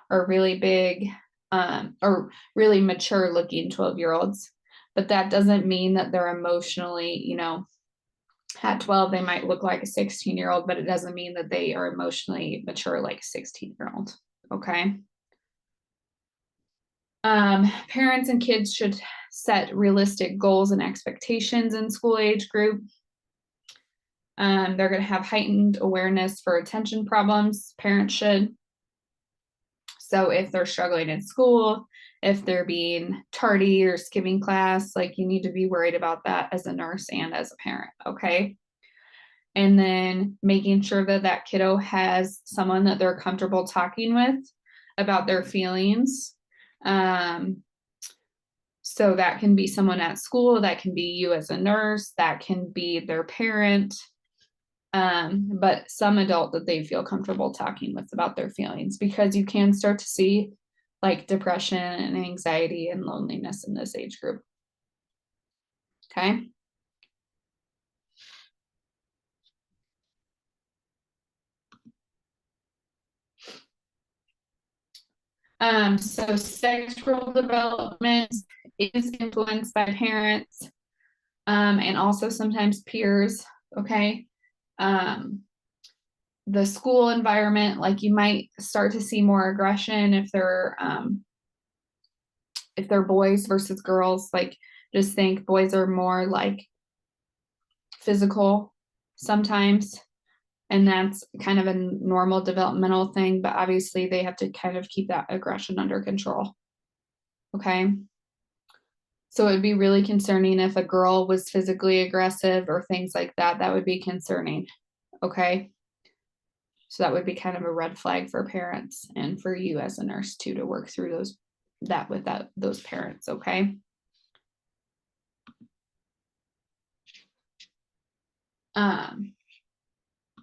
or really big or really mature looking 12-year-olds. But that doesn't mean that they're emotionally, at 12, they might look like a 16-year-old, but it doesn't mean that they are emotionally mature like a 16-year-old. Okay. Parents and kids should set realistic goals and expectations in school age group. They're going to have heightened awareness for attention problems. Parents should. So if they're struggling in school, if they're being tardy or skipping class, like you need to be worried about that as a nurse and as a parent, okay? And then making sure that that kiddo has someone that they're comfortable talking with about their feelings. So that can be someone at school, that can be you as a nurse, that can be their parent, but some adult that they feel comfortable talking with about their feelings, because you can start to see like depression and anxiety and loneliness in this age group. Okay. So sexual development is influenced by parents, and also sometimes peers, okay? The school environment, like you might start to see more aggression if they're boys versus girls. Like just think boys are more like physical sometimes, and that's kind of a normal developmental thing, but obviously they have to kind of keep that aggression under control. Okay. So it would be really concerning if a girl was physically aggressive or things like that. That would be concerning. Okay. So that would be kind of a red flag for parents and for you as a nurse too, to work through those parents. Okay.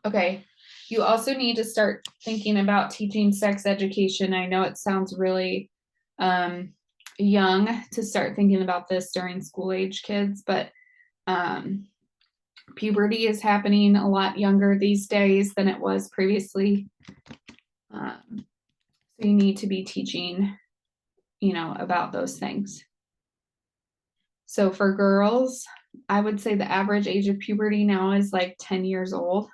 Okay. You also need to start thinking about teaching sex education. I know it sounds really young to start thinking about this during school age kids, but puberty is happening a lot younger these days than it was previously. So you need to be teaching, about those things. So for girls, I would say the average age of puberty now is like 10 years old,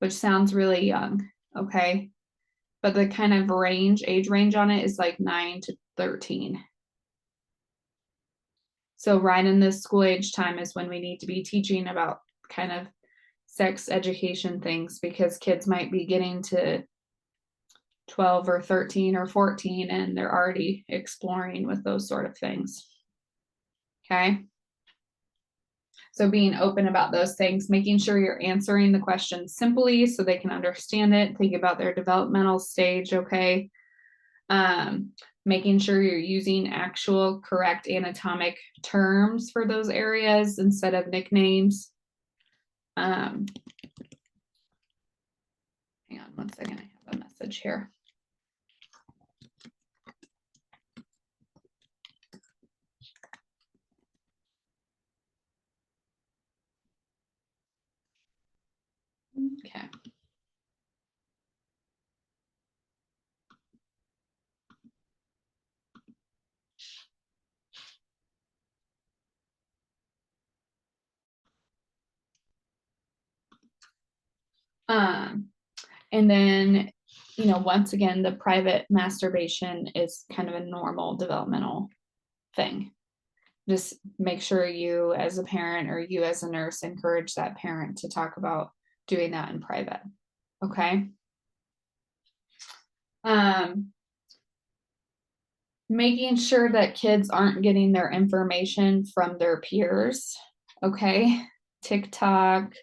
which sounds really young, okay? But the kind of age range on it is like 9 to 13. So right in this school age time is when we need to be teaching about kind of sex education things, because kids might be getting to 12 or 13 or 14 and they're already exploring with those sort of things. Okay. So being open about those things, making sure you're answering the questions simply so they can understand it, think about their developmental stage, okay? Making sure you're using actual correct anatomic terms for those areas instead of nicknames. Hang on one second, I have a message here. Okay. And then, once again, the private masturbation is kind of a normal developmental thing. Just make sure you as a parent or you as a nurse encourage that parent to talk about doing that in private. Okay. Making sure that kids aren't getting their information from their peers. Okay. TikTok,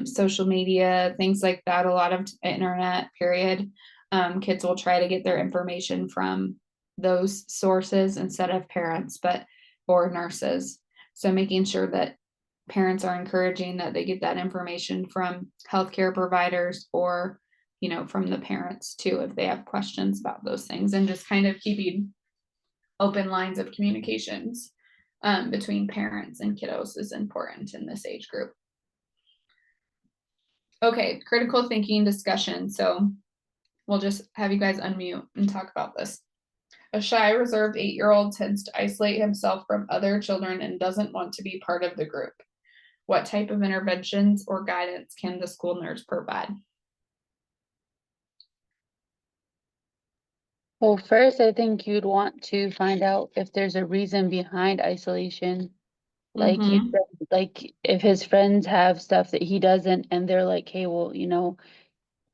social media, things like that, a lot of internet, period. Kids will try to get their information from those sources instead of parents, or nurses. So making sure that parents are encouraging that they get that information from healthcare providers or, from the parents too, if they have questions about those things, and just kind of keeping open lines of communications between parents and kiddos is important in this age group. Okay, critical thinking discussion. So we'll just have you guys unmute and talk about this. A shy, reserved 8-year-old tends to isolate himself from other children and doesn't want to be part of the group. What type of interventions or guidance can the school nurse provide? Well, first, I think you'd want to find out if there's a reason behind isolation. Like you Mhm. said, like if his friends have stuff that he doesn't, and they're like, hey, well, you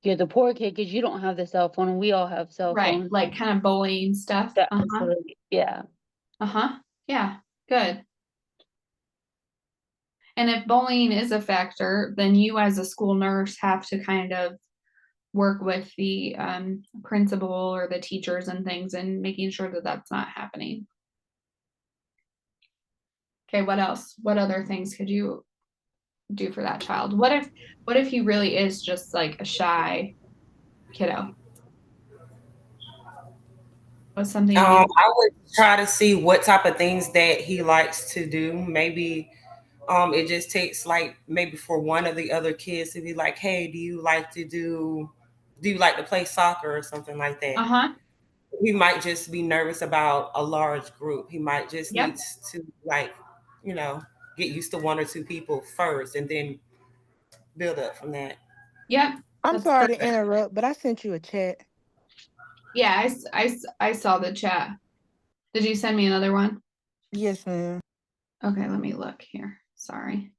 you're the poor kid because you don't have the cell phone and we all have cell Right, phones. like kind of bullying stuff. That was really, yeah. Yeah, good. And if bullying is a factor, then you as a school nurse have to kind of work with the principal or the teachers and things and making sure that that's not happening. Okay, what else? What other things could you do for that child? What if he really is just like a shy kiddo? What's something I would try to see what type of things that he likes to do. Maybe it just takes like maybe for one of the other kids to be like, hey, do you like to play soccer or something like that? Uh-huh. He might just be nervous about a large group. He might just Yep. need to like, get used to one or two people first and then build up from that. Yep. I'm That's sorry to perfect. interrupt, but I sent you a chat. Yeah, I saw the chat. Did you send me another one? Yes, ma'am. Okay, let me look here. Sorry.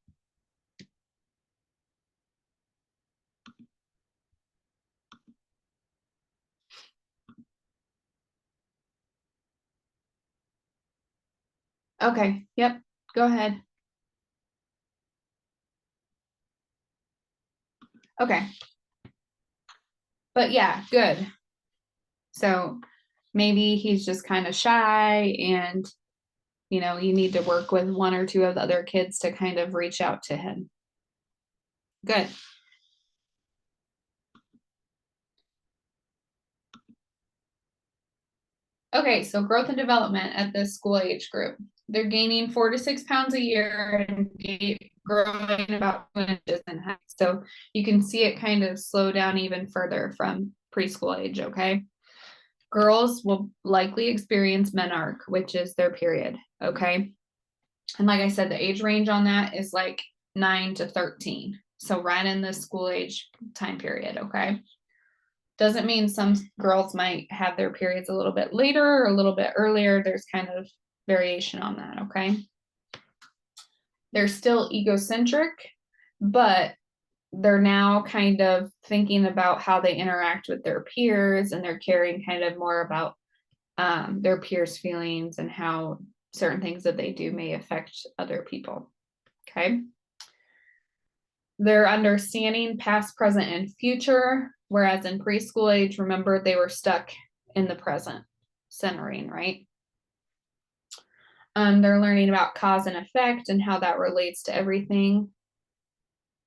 Okay, yep, go ahead. Okay. But yeah, good. So maybe he's just kind of shy and, you need to work with one or two of the other kids to kind of reach out to him. Good. Okay, so growth and development at this school age group. They're gaining 4 to 6 pounds a year and growing about 2 inches in height. So you can see it kind of slow down even further from preschool age, okay? Girls will likely experience menarche, which is their period, okay? And like I said, the age range on that is like 9 to 13. So right in the school age time period, okay? Doesn't mean some girls might have their periods a little bit later or a little bit earlier. There's kind of variation on that, okay? They're still egocentric, but they're now kind of thinking about how they interact with their peers, and they're caring kind of more about their peers' feelings and how certain things that they do may affect other people, okay? They're understanding past, present, and future, whereas in preschool age, remember, they were stuck in the present, centering, right? They're learning about cause and effect and how that relates to everything.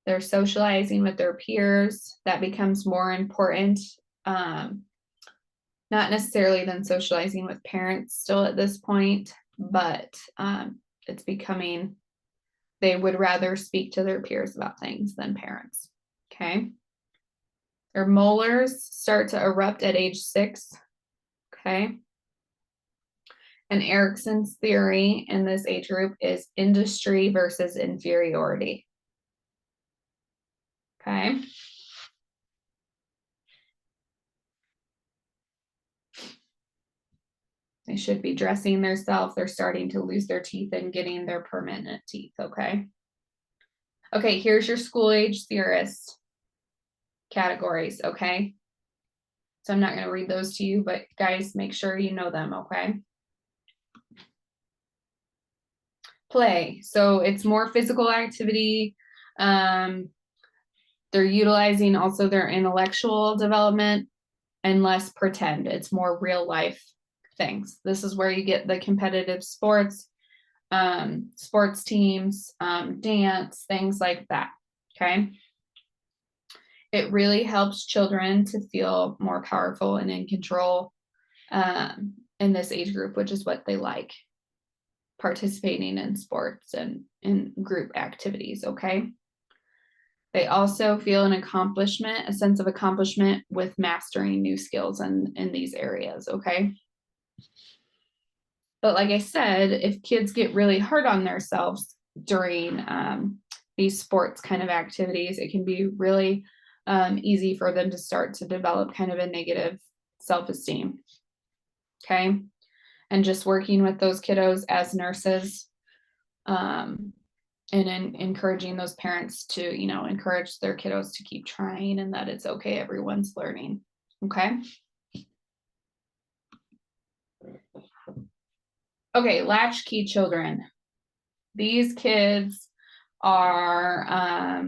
They're socializing with their peers. That becomes more important, not necessarily than socializing with parents still at this point, but it's becoming, they would rather speak to their peers about things than parents, okay? Their molars start to erupt at age 6, okay? And Erickson's theory in this age group is industry versus inferiority, okay? They should be dressing themselves. They're starting to lose their teeth and getting their permanent teeth, okay? Okay, here's your school age theorist categories, okay? So I'm not going to read those to you, but guys, make sure you know them, okay? Play. So it's more physical activity. They're utilizing also their intellectual development and less pretend. It's more real life things. This is where you get the competitive sports, sports teams, dance, things like that, okay? It really helps children to feel more powerful and in control in this age group, which is what they like, participating in sports and in group activities, okay? They also feel an accomplishment, a sense of accomplishment with mastering new skills in these areas, okay? But like I said, if kids get really hard on themselves during these sports kind of activities, it can be really easy for them to start to develop kind of a negative self-esteem, okay? And just working with those kiddos as nurses and then encouraging those parents to, you know, encourage their kiddos to keep trying and that it's okay, everyone's learning. Okay. Okay, latchkey children. These kids are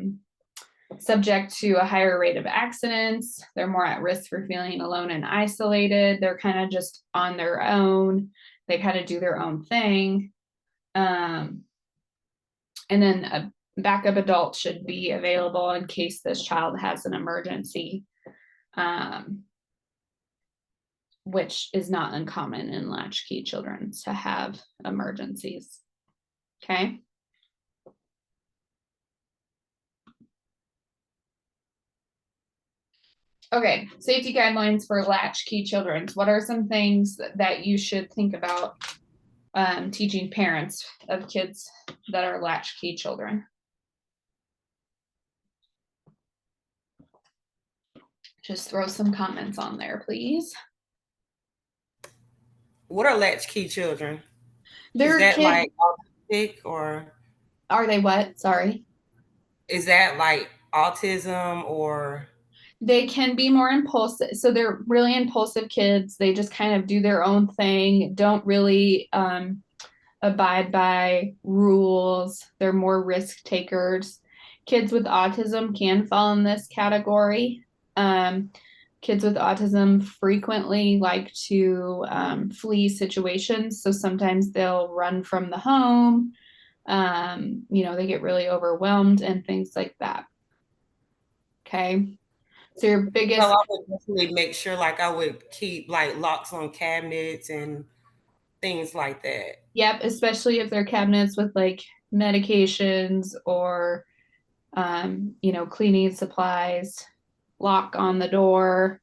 subject to a higher rate of accidents. They're more at risk for feeling alone and isolated. They're kind of just on their own. They kind of do their own thing. And then a backup adult should be available in case this child has an emergency, which is not uncommon in latchkey children to have emergencies. Okay. Okay, safety guidelines for latchkey children. What are some things that you should think about teaching parents of kids that are latchkey children? Just throw some comments on there, please. What are latchkey children? They're Is that kids, like autistic, or are they what? Sorry. is that like autism, or? They can be more impulsive. So they're really impulsive kids. They just kind of do their own thing, don't really abide by rules. They're more risk takers. Kids with autism can fall in this category. Kids with autism frequently like to flee situations. So sometimes they'll run from the home. You know, they get really overwhelmed and things like that. Okay. So your biggest. So I would definitely make sure, like, I would keep like locks on cabinets and things like that. Yep, especially if they're cabinets with like medications or, you know, cleaning supplies, lock on the door.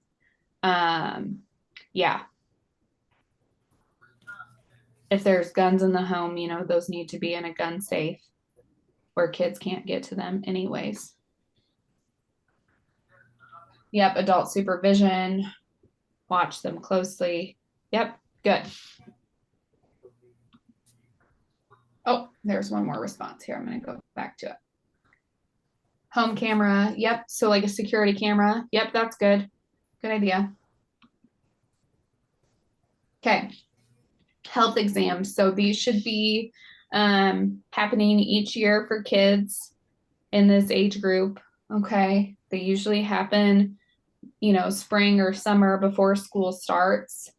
Yeah. If there's guns in the home, you know, those need to be in a gun safe where kids can't get to them anyways. Yep, adult supervision, watch them closely. Yep, good. Oh, there's one more response here. I'm going to go back to it. Home camera. Yep. So like a security camera. Yep. That's good. Good idea. Okay. Health exams. So these should be happening each year for kids in this age group. Okay. They usually happen, you know, spring or summer before school starts.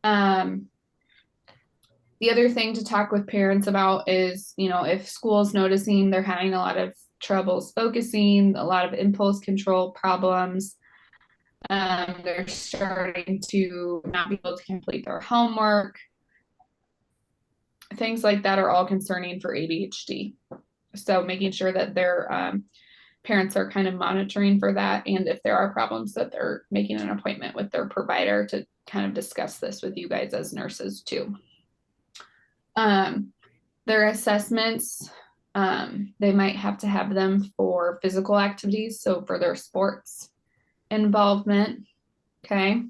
The other thing to talk with parents about is, you know, if school's noticing they're having a lot of troubles focusing, a lot of impulse control problems, they're starting to not be able to complete their homework. Things like that are all concerning for ADHD. So making sure that their parents are kind of monitoring for that. And if there are problems, that they're making an appointment with their provider to kind of discuss this with you guys as nurses too. Their assessments, they might have to have them for physical activities. So for their sports involvement. Okay.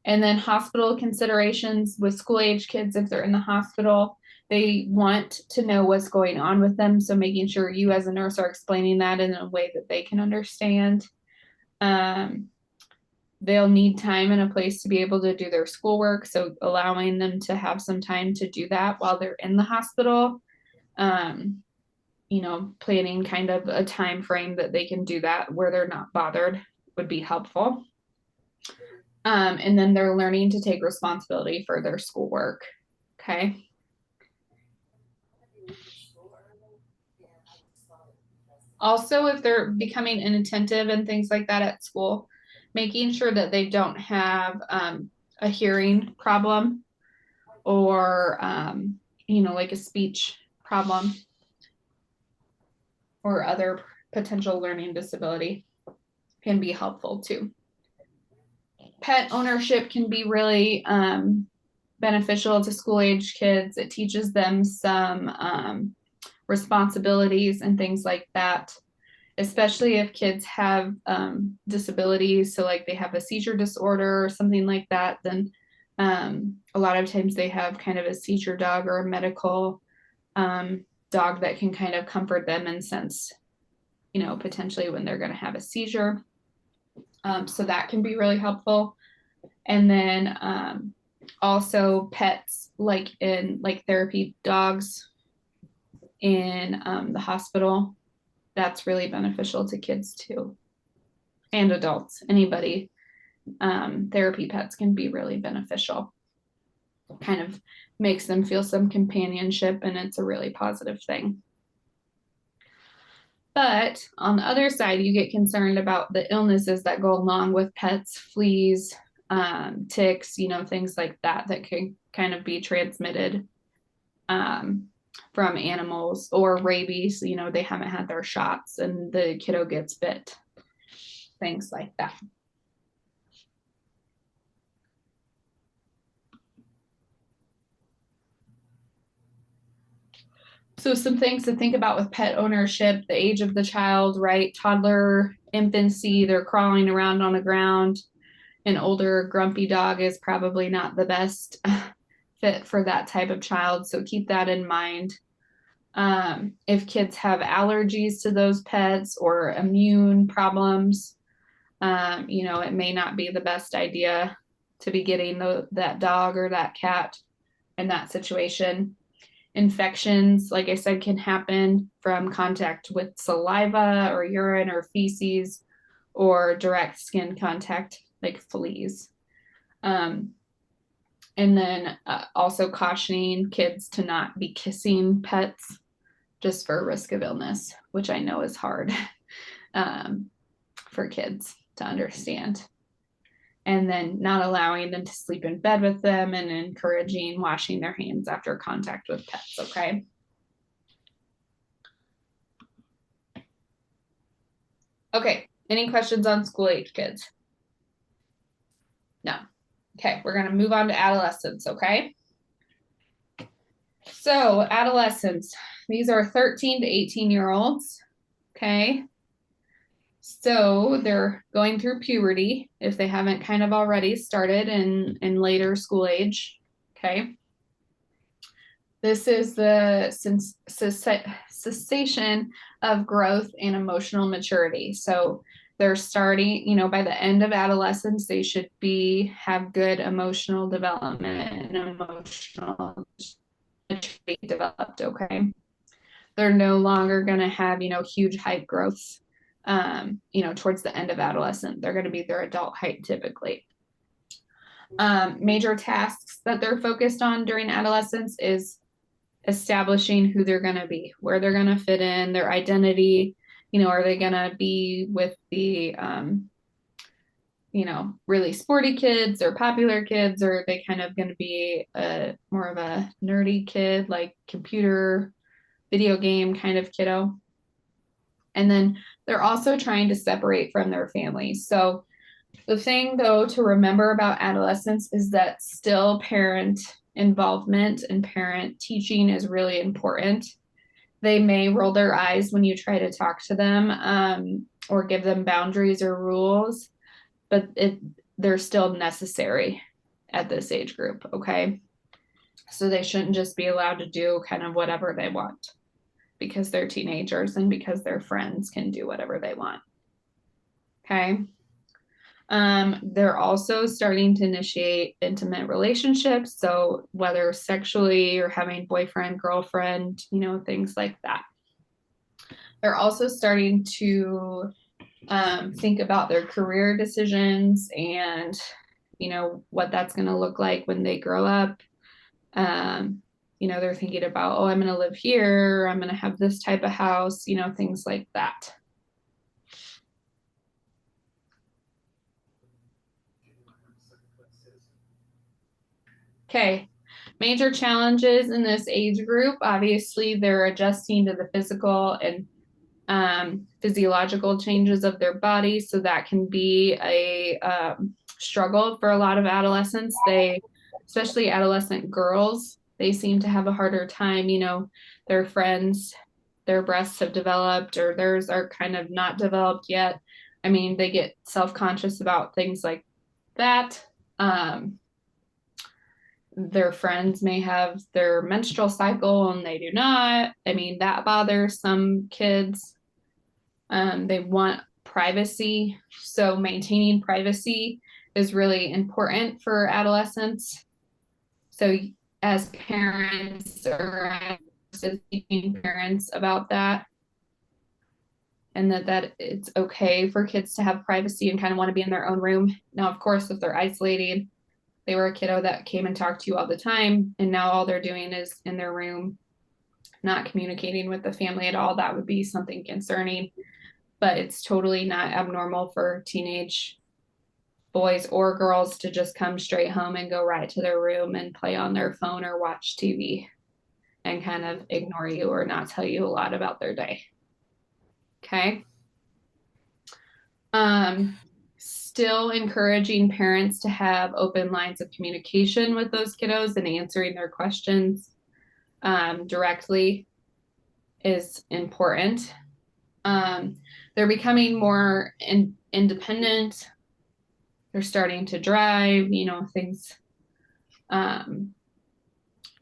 And then hospital considerations with school age kids, if they're in the hospital, they want to know what's going on with them. So making sure you as a nurse are explaining that in a way that they can understand. They'll need time and a place to be able to do their schoolwork. So allowing them to have some time to do that while they're in the hospital. You know, planning kind of a time frame that they can do that where they're not bothered would be helpful. And then they're learning to take responsibility for their schoolwork. Okay. Also, if they're becoming inattentive and things like that at school, making sure that they don't have a hearing problem or, you know, like a speech problem or other potential learning disability can be helpful too. Pet ownership can be really beneficial to school age kids. It teaches them some responsibilities and things like that, especially if kids have disabilities. So like they have a seizure disorder or something like that, then a lot of times they have kind of a seizure dog or a medical dog that can kind of comfort them and sense, you know, potentially when they're going to have a seizure. So that can be really helpful. And then also pets like therapy dogs in the hospital. That's really beneficial to kids too, and adults, anybody. Therapy pets can be really beneficial. Kind of makes them feel some companionship, and it's a really positive thing. But on the other side, you get concerned about the illnesses that go along with pets, fleas, ticks, you know, things like that that can kind of be transmitted from animals, or rabies, you know, they haven't had their shots and the kiddo gets bit, things like that. So some things to think about with pet ownership: the age of the child, right? Toddler, infancy, they're crawling around on the ground. An older grumpy dog is probably not the best fit for that type of child, so keep that in mind. If kids have allergies to those pets or immune problems, you know, it may not be the best idea to be getting that dog or that cat in that situation. Infections, like I said, can happen from contact with saliva or urine or feces, or direct skin contact like fleas. And then also cautioning kids to not be kissing pets just for risk of illness, which I know is hard for kids to understand. And then not allowing them to sleep in bed with them, and encouraging washing their hands after contact with pets, okay? Okay, any questions on school age kids? No. Okay, we're gonna move on to adolescence, okay? So adolescents, these are 13 to 18-year-olds, okay? So they're going through puberty if they haven't kind of already started in later school age, okay? This is the cessation of growth and emotional maturity. So they're starting, you know, by the end of adolescence, they should have good emotional development and emotional maturity developed, okay? They're no longer going to have, you know, huge height growths, you know, towards the end of adolescence. They're going to be their adult height typically. Major tasks that they're focused on during adolescence is establishing who they're going to be, where they're going to fit in, their identity. You know, are they going to be with the, you know, really sporty kids or popular kids, or are they kind of going to be more of a nerdy kid, like computer, video game kind of kiddo? And then they're also trying to separate from their families. So the thing, though, to remember about adolescence is that still parent involvement and parent teaching is really important. They may roll their eyes when you try to talk to them or give them boundaries or rules, but they're still necessary at this age group, okay? So they shouldn't just be allowed to do kind of whatever they want because they're teenagers and because their friends can do whatever they want, okay? They're also starting to initiate intimate relationships. So whether sexually or having boyfriend, girlfriend, you know, things like that. They're also starting to think about their career decisions and, you know, what that's going to look like when they grow up. You know, they're thinking about, oh, I'm going to live here, I'm going to have this type of house, you know, things like that. Okay, major challenges in this age group. Obviously, they're adjusting to the physical and physiological changes of their body. So that can be a struggle for a lot of adolescents. Especially adolescent girls, they seem to have a harder time, you know, their friends, their breasts have developed or theirs are kind of not developed yet. I mean, they get self-conscious about things like that. their friends may have their menstrual cycle and they do not. I mean, that bothers some kids. They want privacy. So maintaining privacy is really important for adolescents. So as parents or as teaching parents about that, and that it's okay for kids to have privacy and kind of want to be in their own room. Now, of course, if they're isolated, they were a kiddo that came and talked to you all the time, and now all they're doing is in their room, not communicating with the family at all, that would be something concerning. But it's totally not abnormal for teenage boys or girls to just come straight home and go right to their room and play on their phone or watch TV and kind of ignore you or not tell you a lot about their day. Okay. Still encouraging parents to have open lines of communication with those kiddos and answering their questions directly is important. They're becoming more independent. They're starting to drive, you know, things.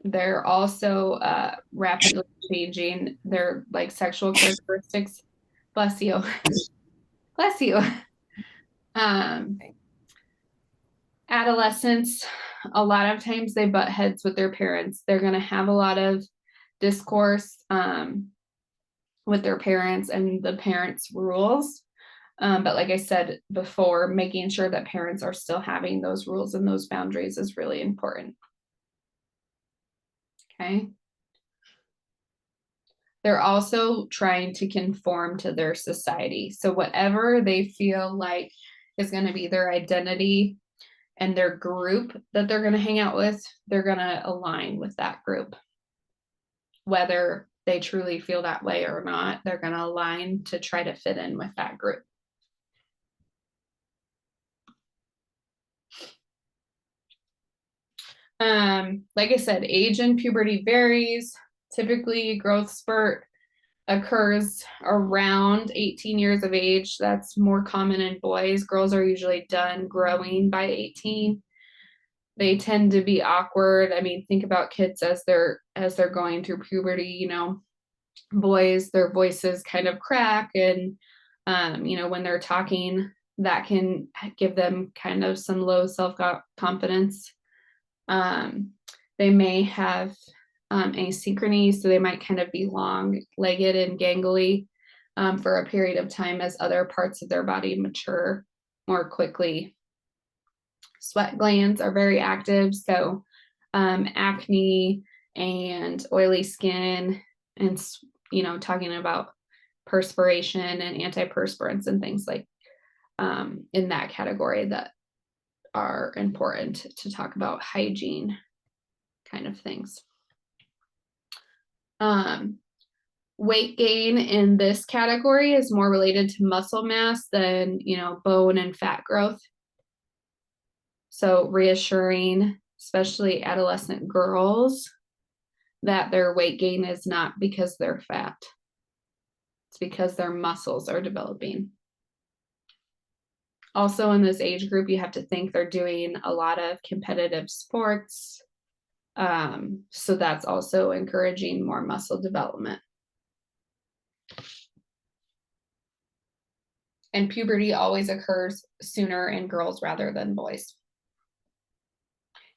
They're also rapidly changing their like sexual characteristics. Bless you. Bless you. Adolescents, a lot of times they butt heads with their parents. They're going to have a lot of discourse with their parents and the parents' rules. But like I said before, making sure that parents are still having those rules and those boundaries is really important. Okay. They're also trying to conform to their society. So whatever they feel like is going to be their identity and their group that they're going to hang out with, they're going to align with that group. Whether they truly feel that way or not, they're going to align to try to fit in with that group. Like I said, age and puberty varies. Typically, growth spurt occurs around 18 years of age. That's more common in boys. Girls are usually done growing by 18. They tend to be awkward. I mean, think about kids as they're going through puberty, you know, boys, their voices kind of crack, and you know, when they're talking, that can give them kind of some low self-confidence. They may have asynchrony, so they might kind of be long-legged and gangly for a period of time as other parts of their body mature more quickly. Sweat glands are very active, so acne and oily skin, and you know, talking about perspiration and antiperspirants and things like in that category that are important to talk about, hygiene kind of things. Weight gain in this category is more related to muscle mass than, you know, bone and fat growth. So reassuring, especially adolescent girls, that their weight gain is not because they're fat. It's because their muscles are developing. Also in this age group, you have to think they're doing a lot of competitive sports. So that's also encouraging more muscle development. And puberty always occurs sooner in girls rather than boys.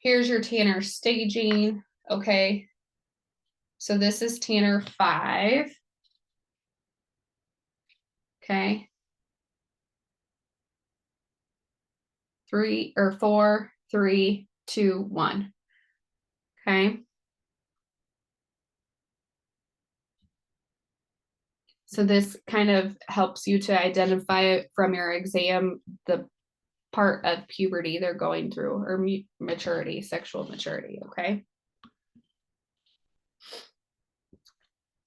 Here's your Tanner staging. Okay. So this is Tanner 5. Okay. 3 or 4, 3, 2, 1. Okay. So this kind of helps you to identify from your exam the part of puberty they're going through, or maturity, sexual maturity. Okay.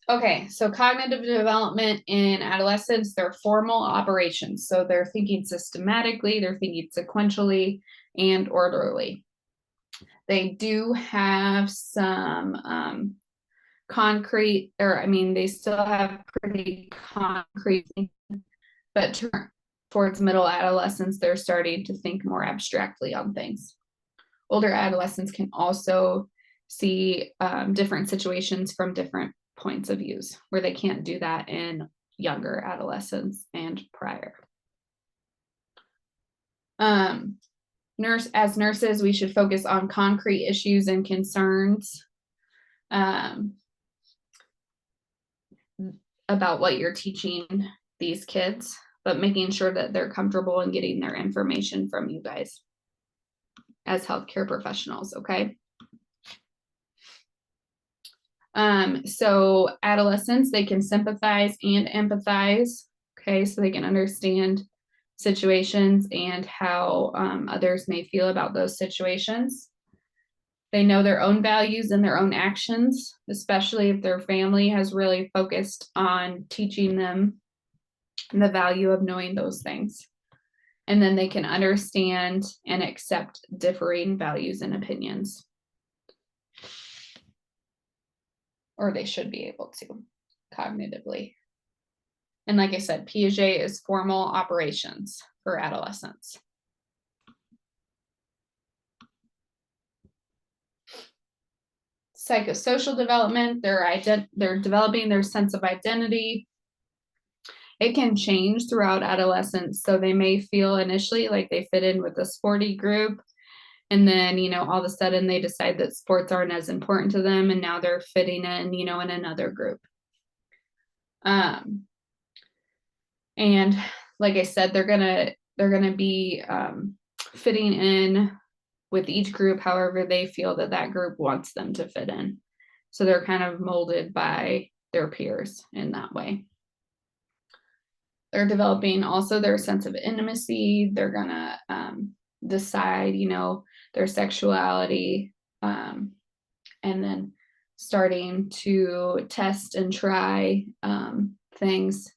Okay, so cognitive development in adolescence, they're formal operations. So they're thinking systematically, they're thinking sequentially and orderly. They do have some concrete, or I mean, they still have pretty concrete thinking, but towards middle adolescence, they're starting to think more abstractly on things. older adolescents can also see different situations from different points of views, where they can't do that in younger adolescents and prior. As nurses, we should focus on concrete issues and concerns about what you're teaching these kids, but making sure that they're comfortable in getting their information from you guys as healthcare professionals, okay? So adolescents, they can sympathize and empathize, okay? So they can understand situations and how others may feel about those situations. They know their own values and their own actions, especially if their family has really focused on teaching them the value of knowing those things. And then they can understand and accept differing values and opinions. Or they should be able to, cognitively. And like I said, Piaget is formal operations for adolescents. Psychosocial development, they're developing their sense of identity. It can change throughout adolescence. So they may feel initially like they fit in with a sporty group. And then, all of a sudden they decide that sports aren't as important to them. And now they're fitting in, in another group. And like I said, they're gonna be fitting in with each group however they feel that group wants them to fit in. So they're kind of molded by their peers in that way. They're developing also their sense of intimacy. They're gonna decide, their sexuality, and then starting to test and try things.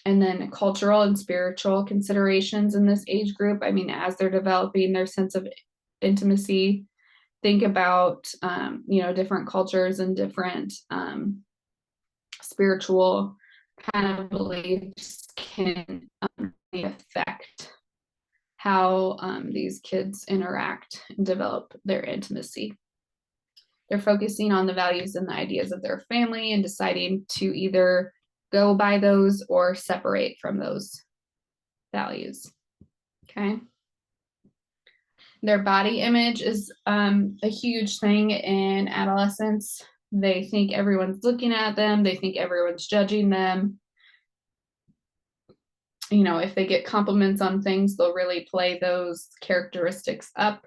And then cultural and spiritual considerations in this age group. I mean, as they're developing their sense of intimacy, think about, different cultures and different spiritual kind of beliefs can affect how these kids interact and develop their intimacy. They're focusing on the values and the ideas of their family and deciding to either go by those or separate from those values. Okay. Their body image is a huge thing in adolescence. They think everyone's looking at them. They think everyone's judging them. If they get compliments on things, they'll really play those characteristics up.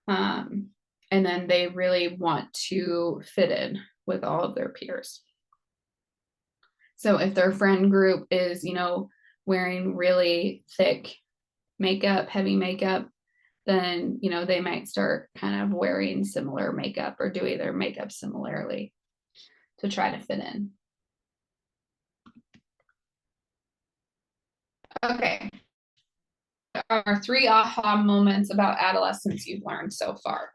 And then they really want to fit in with all of their peers. So if their friend group is, wearing really thick makeup, heavy makeup, then, they might start kind of wearing similar makeup or doing their makeup similarly to try to fit in. Okay. There are 3 aha moments about adolescence you've learned so far.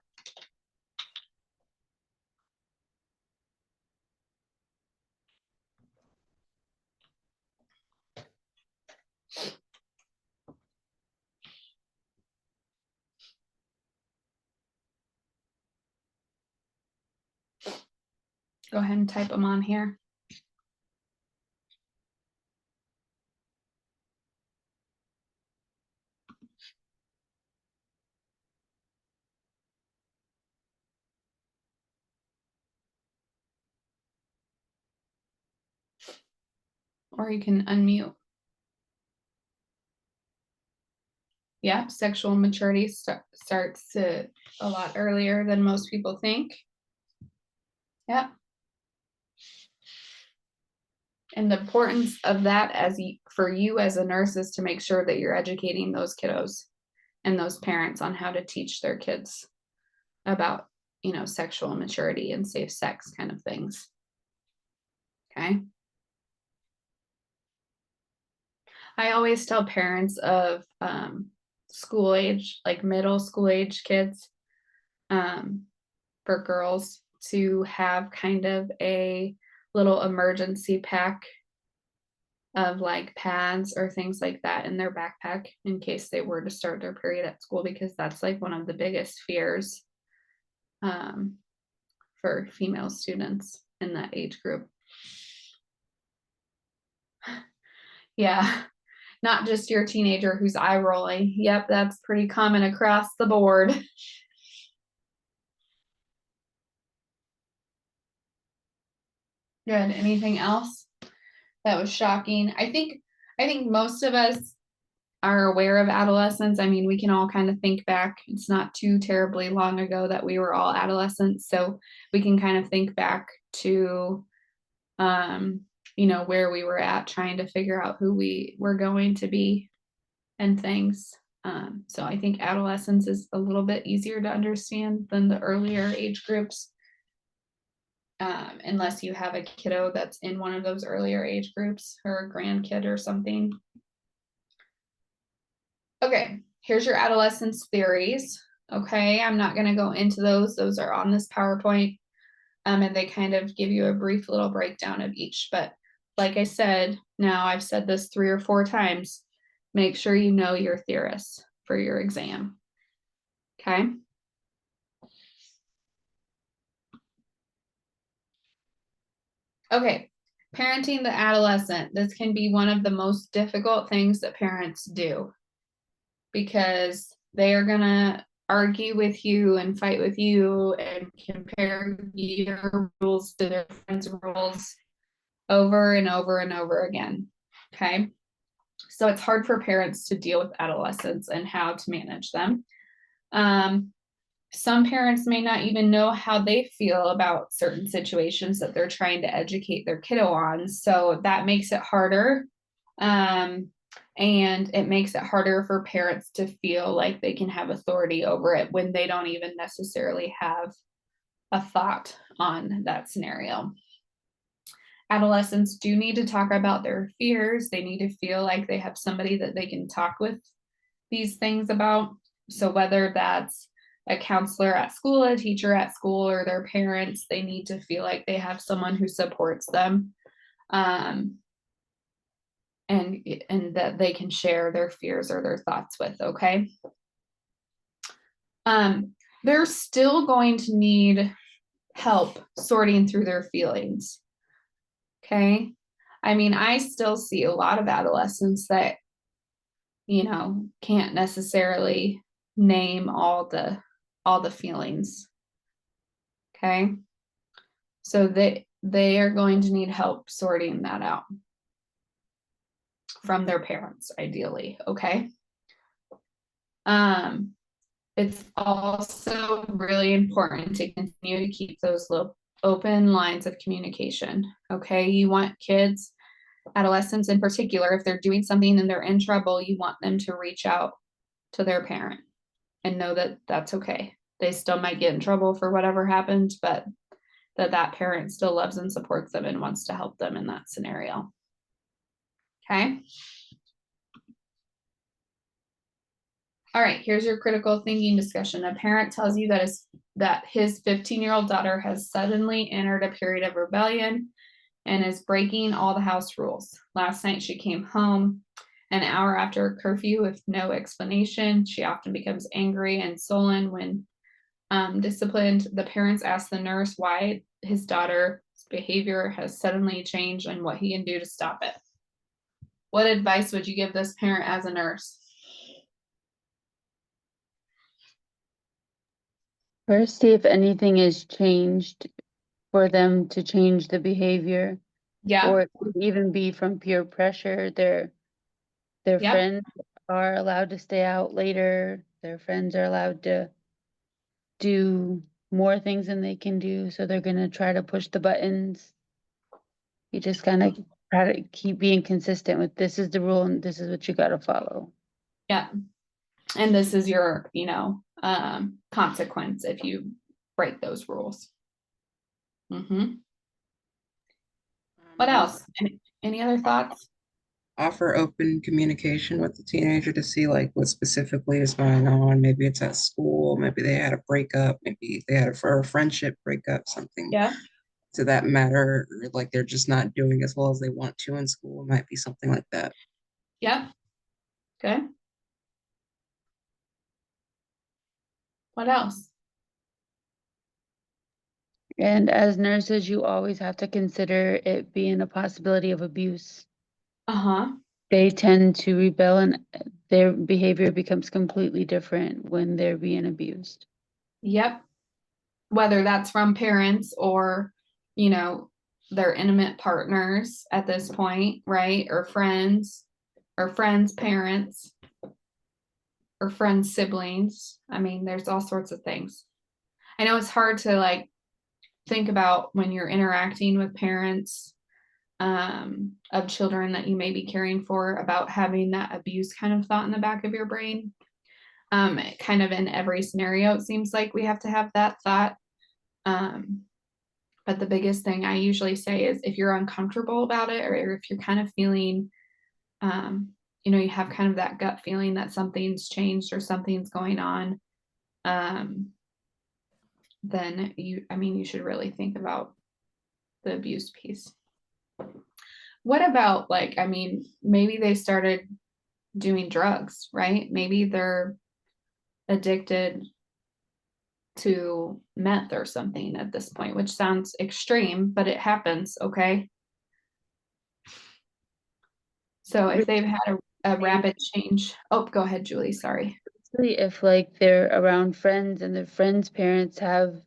Go ahead and type them on here. Or you can unmute. Yeah, sexual maturity starts a lot earlier than most people think. Yeah. And the importance of that for you as a nurse is to make sure that you're educating those kiddos and those parents on how to teach their kids about, sexual maturity and safe sex kind of things. Okay. I always tell parents of school age, like middle school age kids, for girls to have kind of a little emergency pack of like pads or things like that in their backpack in case they were to start their period at school, because that's like one of the biggest fears for female students in that age group. Yeah, not just your teenager who's eye rolling. Yep, that's pretty common across the board. Good. Anything else that was shocking? I think most of us are aware of adolescence. I mean, we can all kind of think back. It's not too terribly long ago that we were all adolescents, so we can kind of think back to where we were at trying to figure out who we were going to be and things. So I think adolescence is a little bit easier to understand than the earlier age groups. Unless you have a kiddo that's in one of those earlier age groups or a grandkid or something. Okay, here's your adolescence theories. Okay, I'm not going to go into those. Those are on this PowerPoint. And they kind of give you a brief little breakdown of each. But like I said, now I've said this 3 or 4 times, make sure you know your theorists for your exam. Okay. Okay, parenting the adolescent. This can be one of the most difficult things that parents do because they are going to argue with you and fight with you and compare your rules to their friends' rules over and over and over again. Okay. So it's hard for parents to deal with adolescents and how to manage them. Some parents may not even know how they feel about certain situations that they're trying to educate their kiddo on. So that makes it harder. And it makes it harder for parents to feel like they can have authority over it when they don't even necessarily have a thought on that scenario. Adolescents do need to talk about their fears. They need to feel like they have somebody that they can talk with these things about. So whether that's a counselor at school, a teacher at school, or their parents, they need to feel like they have someone who supports them, and that they can share their fears or their thoughts with. Okay. They're still going to need help sorting through their feelings. Okay. I mean, I still see a lot of adolescents that, can't necessarily name all the feelings. Okay. So they are going to need help sorting that out from their parents, ideally. Okay. It's also really important to continue to keep those little open lines of communication. Okay. You want kids, adolescents in particular, if they're doing something and they're in trouble, you want them to reach out to their parent and know that that's okay. They still might get in trouble for whatever happened, but that parent still loves and supports them and wants to help them in that scenario. Okay. All right, here's your critical thinking discussion. A parent tells you that his 15-year-old daughter has suddenly entered a period of rebellion and is breaking all the house rules. Last night she came home an hour after curfew with no explanation. She often becomes angry and sullen when disciplined. The parents ask the nurse why his daughter's behavior has suddenly changed and what he can do to stop it. What advice would you give this parent as a nurse? First, see if anything has changed for them to change the behavior. Yeah. Or it could even be from peer pressure. Their Yep. friends are allowed to stay out later. Their friends are allowed to do more things than they can do. So they're going to try to push the buttons. You just kind of try to keep being consistent with this is the rule and this is what you got to follow. Yeah. And this is your, consequence if you break those rules. Mm-hmm. What else? Any other thoughts? Offer open communication with the teenager to see like what specifically is going on. Maybe it's at school, maybe they had a breakup, maybe they had a friendship breakup, something. Yeah. to that matter, or like they're just not doing as well as they want to in school. It might be something like that. Yep. Good. What else? And as nurses, you always have to consider it being a possibility of abuse. Uh-huh. They tend to rebel and their behavior becomes completely different when they're being abused. Yep. Whether that's from parents or, you know, their intimate partners at this point, right? Or friends parents or friends siblings. I mean, there's all sorts of things. I know it's hard to like think about when you're interacting with parents of children that you may be caring for, about having that abuse kind of thought in the back of your brain. Kind of in every scenario, it seems like we have to have that thought. But the biggest thing I usually say is if you're uncomfortable about it, or if you're kind of feeling, you know, you have kind of that gut feeling that something's changed or something's going on, then you should really think about the abuse piece. What about like, maybe they started doing drugs, right? Maybe they're addicted to meth or something at this point, which sounds extreme, but it happens, okay? So if they've had a rapid change, oh, go ahead, Julie, sorry. Especially if like they're around friends and their friends' parents have,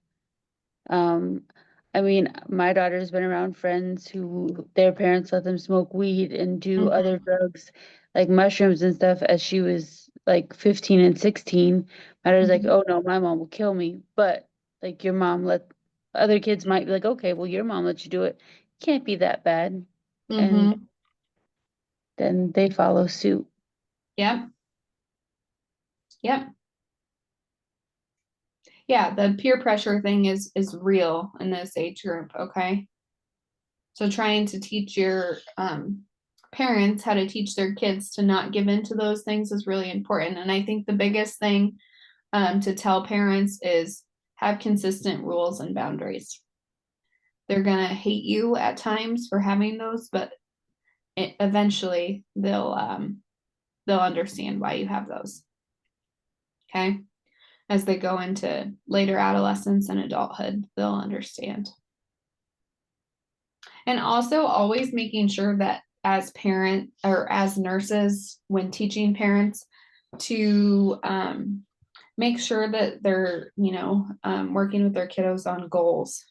my daughter's been around friends who their parents let them smoke weed and do other drugs like mushrooms and stuff as she was like 15 and 16. My daughter's like, oh no, my mom will kill me. But like your mom other kids might be like, okay, well your mom let you do it. Can't be that bad. And then they follow suit. Yep. Yep. Yeah, the peer pressure thing is real in this age group, okay? So trying to teach your parents how to teach their kids to not give into those things is really important. And I think the biggest thing to tell parents is have consistent rules and boundaries. They're gonna hate you at times for having those, but eventually they'll understand why you have those. Okay, as they go into later adolescence and adulthood, they'll understand. And also always making sure that as parent or as nurses, when teaching parents, to make sure that they're, working with their kiddos on goals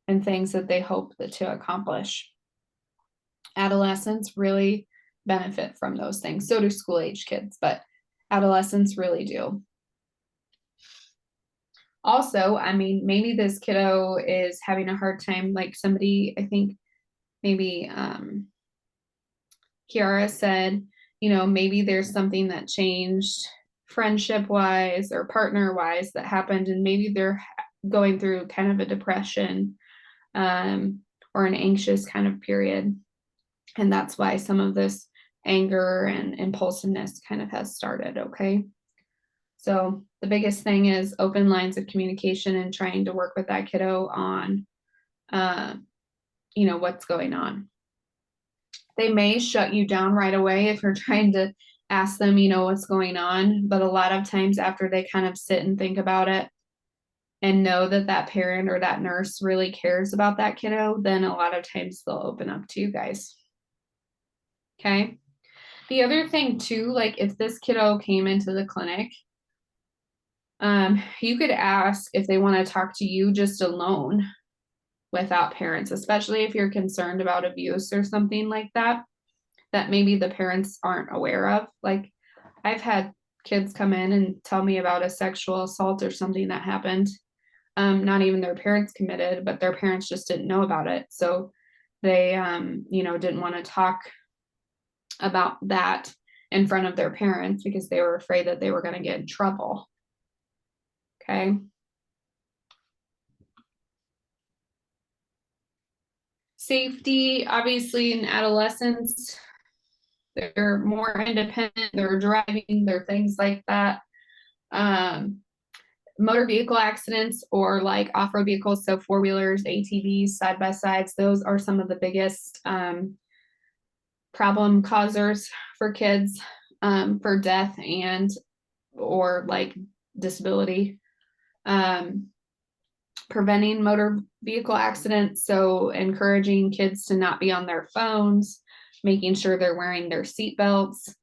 and things that they hope to accomplish. Adolescents really benefit from those things. So do school age kids, but adolescents really do. Also, maybe this kiddo is having a hard time, like somebody, I think maybe Kiara said, maybe there's something that changed friendship wise or partner wise that happened, and maybe they're going through kind of a depression or an anxious kind of period. And that's why some of this anger and impulsiveness kind of has started, okay? So the biggest thing is open lines of communication and trying to work with that kiddo on, what's going on. They may shut you down right away if you're trying to ask them, what's going on. But a lot of times after they kind of sit and think about it and know that that parent or that nurse really cares about that kiddo, then a lot of times they'll open up to you guys. Okay. The other thing too, like if this kiddo came into the clinic, you could ask if they want to talk to you just alone without parents, especially if you're concerned about abuse or something like that, that maybe the parents aren't aware of. Like I've had kids come in and tell me about a sexual assault or something that happened. Not even their parents committed, but their parents just didn't know about it. So they, didn't want to talk about that in front of their parents because they were afraid that they were going to get in trouble. Okay. Safety, obviously in adolescence, they're more independent, they're driving, they're things like that. motor vehicle accidents or like off-road vehicles, so four-wheelers, ATVs, side-by-sides, those are some of the biggest problem causers for kids, for death and or like disability. Preventing motor vehicle accidents, so encouraging kids to not be on their phones, making sure they're wearing their seat belts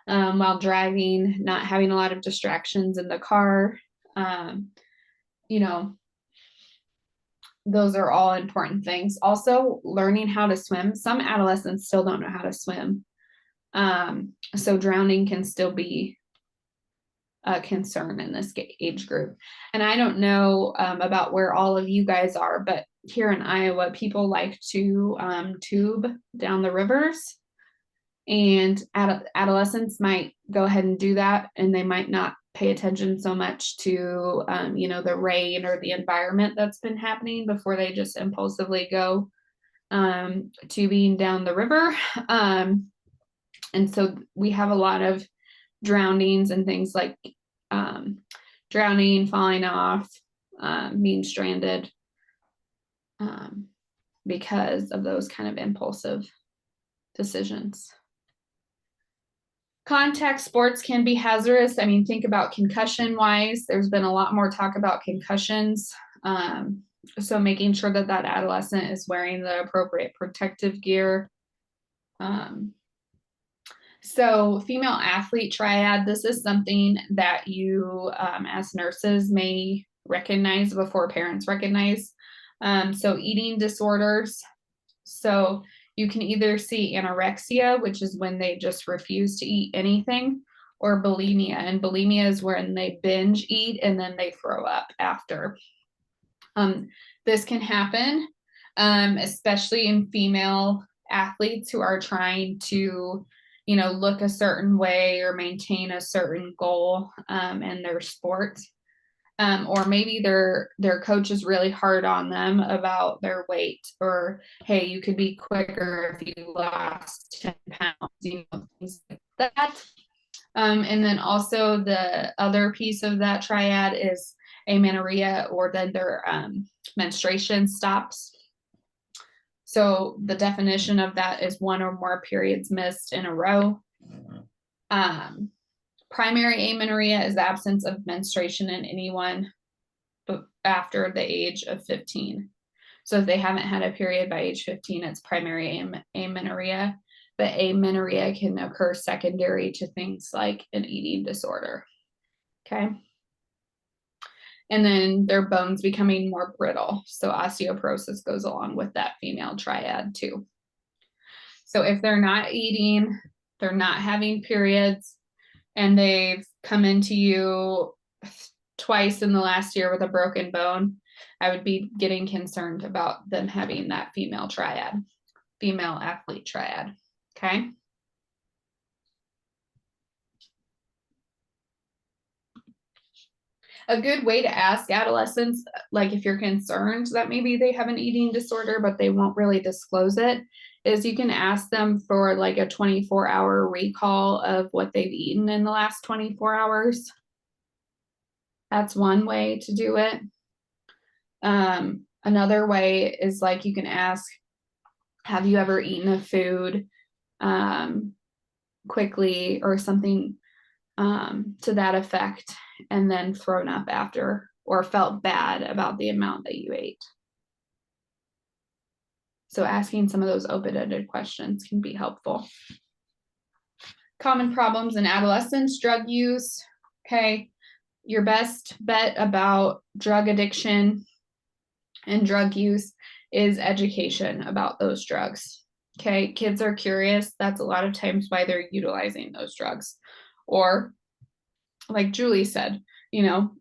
while driving, not having a lot of distractions in the car. You know, those are all important things. Also, learning how to swim. Some adolescents still don't know how to swim. So drowning can still be a concern in this age group. And I don't know about where all of you guys are, but here in Iowa, people like to tube down the rivers, and adolescents might go ahead and do that, and they might not pay attention so much to the rain or the environment that's been happening before they just impulsively go tubing down the river. And so we have a lot of drownings and things like drowning, falling off, being stranded because of those kind of impulsive decisions. Contact sports can be hazardous. I mean, think about concussion wise. There's been a lot more talk about concussions. So making sure that that adolescent is wearing the appropriate protective gear. So female athlete triad, this is something that you as nurses may recognize before parents recognize. So eating disorders. So you can either see anorexia, which is when they just refuse to eat anything, or bulimia. And bulimia is when they binge eat and then they throw up after. This can happen, especially in female athletes who are trying to, look a certain way or maintain a certain goal in their sport. Or maybe their coach is really hard on them about their weight, or, hey, you could be quicker if you lost 10 pounds, things like that. And then also the other piece of that triad is amenorrhea, or then their menstruation stops. So the definition of that is one or more periods missed in a row. Primary amenorrhea is the absence of menstruation in anyone after the age of 15. So if they haven't had a period by age 15, it's primary amenorrhea. But amenorrhea can occur secondary to things like an eating disorder. Okay. And then their bones becoming more brittle. So osteoporosis goes along with that female triad too. So if they're not eating, they're not having periods, and they've come into you twice in the last year with a broken bone, I would be getting concerned about them having that female triad, female athlete triad. Okay. A good way to ask adolescents, like if you're concerned that maybe they have an eating disorder, but they won't really disclose it, is you can ask them for like a 24-hour recall of what they've eaten in the last 24 hours. That's one way to do it. Another way is like you can ask, have you ever eaten a food quickly or something to that effect, and then thrown up after, or felt bad about the amount that you ate. So asking some of those open-ended questions can be helpful. Common problems in adolescence: drug use. Okay, your best bet about drug addiction and drug use is education about those drugs. Okay, kids are curious. That's a lot of times why they're utilizing those drugs. Or like Julie said,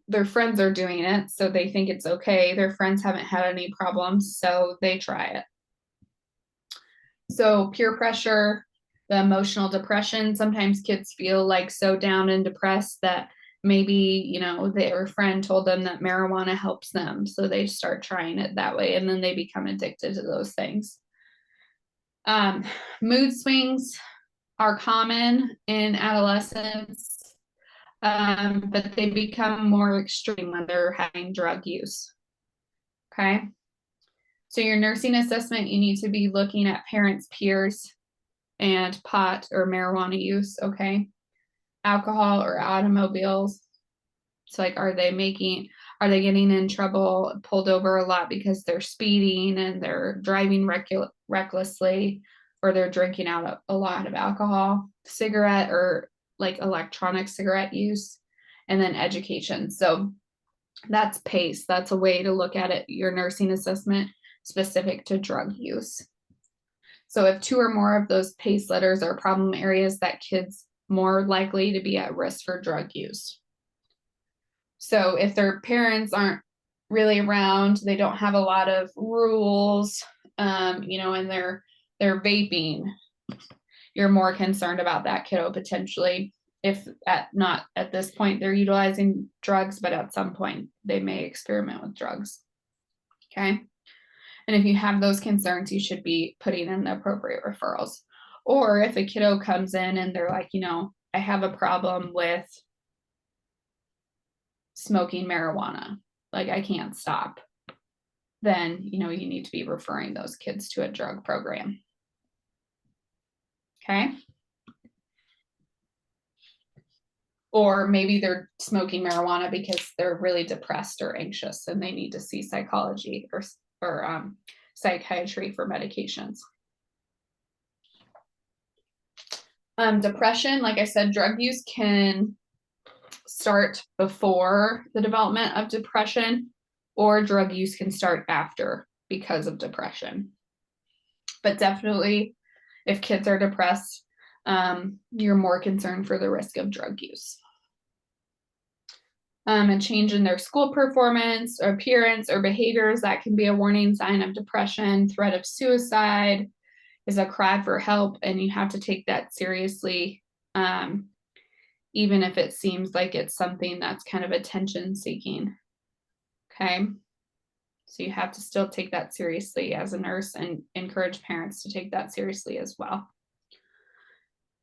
their friends are doing it, so they think it's okay. Their friends haven't had any problems, so they try it. So peer pressure, the emotional depression. Sometimes kids feel like so down and depressed that maybe, their friend told them that marijuana helps them, so they start trying it that way, and then they become addicted to those things. Mood swings are common in adolescence. but they become more extreme when they're having drug use. Okay. So your nursing assessment, you need to be looking at parents, peers, and pot or marijuana use. Okay. Alcohol or automobiles. So like, are they getting in trouble, pulled over a lot because they're speeding and they're driving recklessly, or they're drinking out a lot of alcohol, cigarette or like electronic cigarette use, and then education. So that's PACE. That's a way to look at it, your nursing assessment specific to drug use. So if 2 or more of those PACE letters are problem areas, that kid's more likely to be at risk for drug use. So if their parents aren't really around, they don't have a lot of rules, and they're vaping, you're more concerned about that kiddo potentially. If not at this point they're utilizing drugs, but at some point they may experiment with drugs. Okay. And if you have those concerns, you should be putting in the appropriate referrals. Or if a kiddo comes in and they're like, I have a problem with smoking marijuana, like I can't stop, then, you need to be referring those kids to a drug program. Okay. Or maybe they're smoking marijuana because they're really depressed or anxious and they need to see psychology or psychiatry for medications. Depression, like I said, drug use can start before the development of depression, or drug use can start after because of depression. But definitely, if kids are depressed, you're more concerned for the risk of drug use. A change in their school performance or appearance or behaviors, that can be a warning sign of depression. Threat of suicide is a cry for help, and you have to take that seriously, even if it seems like it's something that's kind of attention seeking. Okay. So you have to still take that seriously as a nurse and encourage parents to take that seriously as well.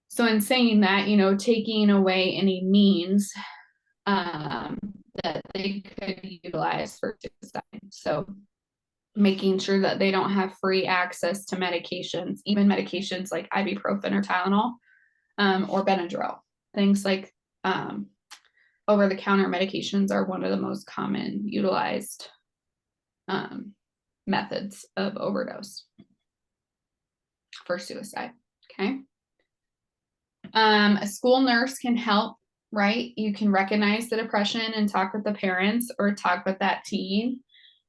So in saying that, taking away any means that they could utilize for suicide. So making sure that they don't have free access to medications, even medications like ibuprofen or Tylenol, or Benadryl. Things like over-the-counter medications are one of the most common utilized methods of overdose for suicide. Okay. A school nurse can help, right? You can recognize the depression and talk with the parents or talk with that teen.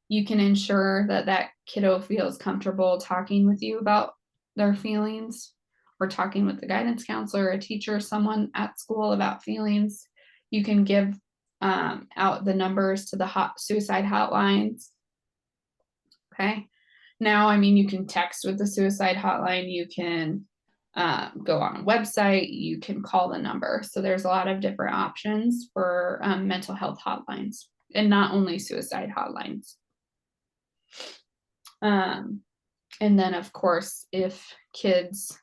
You can ensure that that kiddo feels comfortable talking with you about their feelings, or talking with the guidance counselor, a teacher, someone at school about feelings. You can give out the numbers to the suicide hotlines. Okay. Now, you can text with the suicide hotline. You can go on a website. You can call the number. So there's a lot of different options for mental health hotlines, and not only suicide hotlines. And then, of course, if kids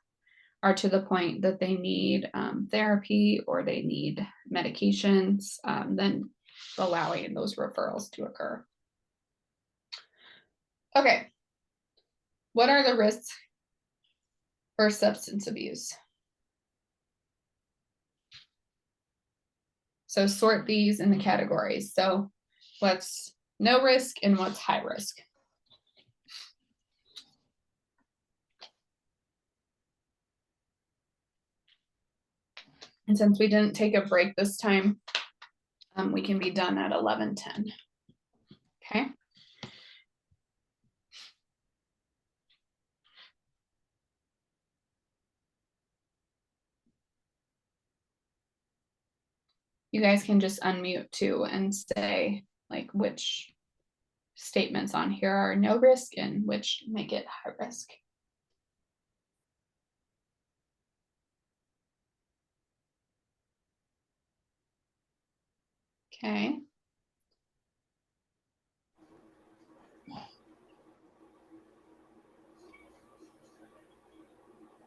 are to the point that they need therapy or they need medications, then allowing those referrals to occur. Okay. What are the risks for substance abuse? So sort these in the categories. So what's no risk and what's high risk? And since we didn't take a break this time, we can be done at 11:10. Okay. You guys can just unmute too and say like which statements on here are no risk and which make it high risk. Okay.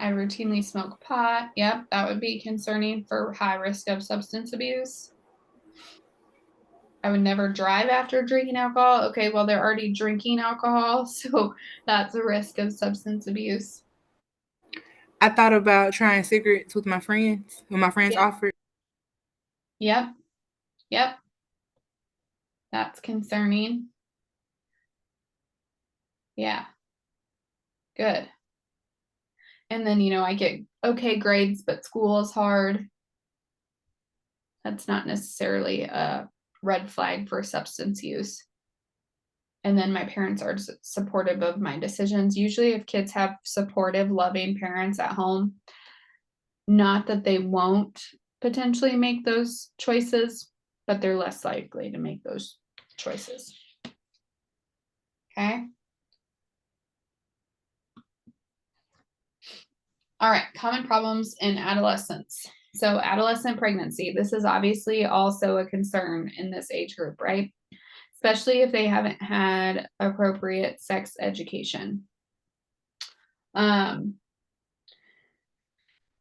I routinely smoke pot. Yep, that would be concerning for high risk of substance abuse. I would never drive after drinking alcohol. Okay, well, they're already drinking alcohol, so that's a risk of substance abuse. I thought about trying cigarettes with my friends when my friends offered. Yep. Yep. That's concerning. Yeah. Good. And then, I get okay grades, but school is hard. That's not necessarily a red flag for substance use. And then my parents are supportive of my decisions. Usually if kids have supportive, loving parents at home, not that they won't potentially make those choices, but they're less likely to make those choices. Okay. All right, common problems in adolescence. So adolescent pregnancy, this is obviously also a concern in this age group, right? Especially if they haven't had appropriate sex education.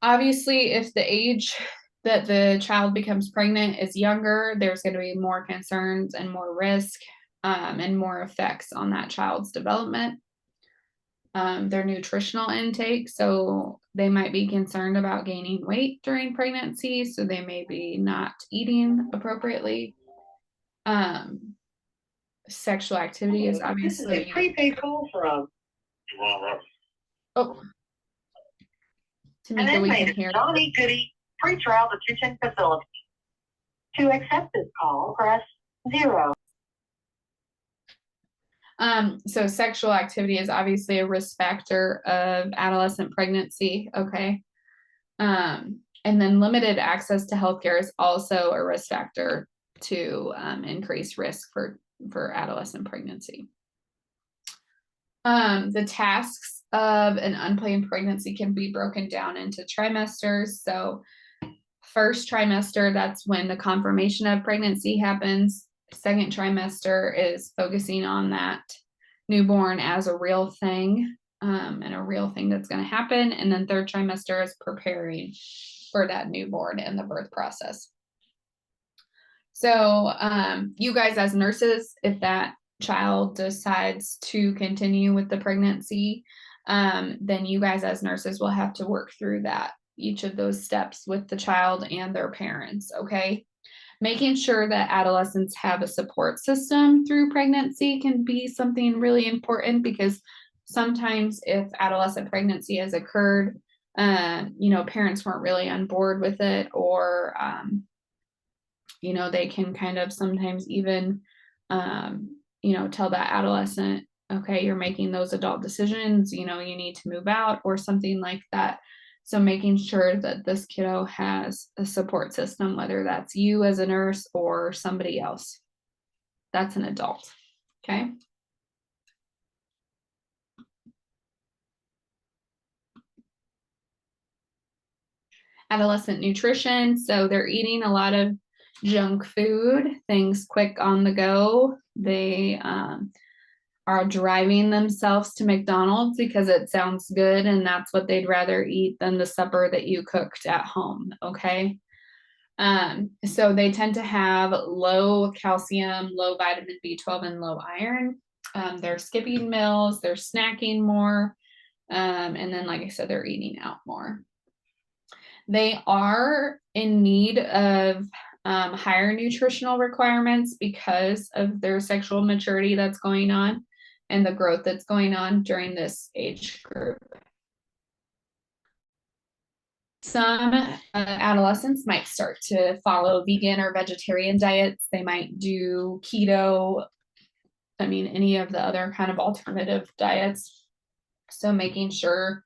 Obviously, if the age that the child becomes pregnant is younger, there's going to be more concerns and more risk and more effects on that child's development. Their nutritional intake, so they might be concerned about gaining weight during pregnancy, so they may be not eating appropriately. Sexual activity is obviously. This is a prepaid call from. Oh, Tamika, we can hear. Johnny Goody pretrial detention facility. To accept this call, press 0. So sexual activity is obviously a risk factor of adolescent pregnancy. Okay. And then limited access to healthcare is also a risk factor to increase risk for adolescent pregnancy. The tasks of an unplanned pregnancy can be broken down into trimesters. So first trimester, that's when the confirmation of pregnancy happens. Second trimester is focusing on that newborn as a real thing and a real thing that's going to happen. And then third trimester is preparing for that newborn and the birth process. So you guys as nurses, if that child decides to continue with the pregnancy, then you guys as nurses will have to work through that, each of those steps with the child and their parents, okay? Making sure that adolescents have a support system through pregnancy can be something really important, because sometimes if adolescent pregnancy has occurred, parents weren't really on board with it, or, they can kind of sometimes even, tell that adolescent, okay, you're making those adult decisions, you need to move out or something like that. So making sure that this kiddo has a support system, whether that's you as a nurse or somebody else that's an adult, okay? Adolescent nutrition, so they're eating a lot of junk food, things quick on the go. They are driving themselves to McDonald's because it sounds good and that's what they'd rather eat than the supper that you cooked at home, okay? So they tend to have low calcium, low vitamin B12, and low iron. They're skipping meals, they're snacking more, and then, like I said, they're eating out more. They are in need of higher nutritional requirements because of their sexual maturity that's going on and the growth that's going on during this age group. Some adolescents might start to follow vegan or vegetarian diets. They might do keto, any of the other kind of alternative diets. So making sure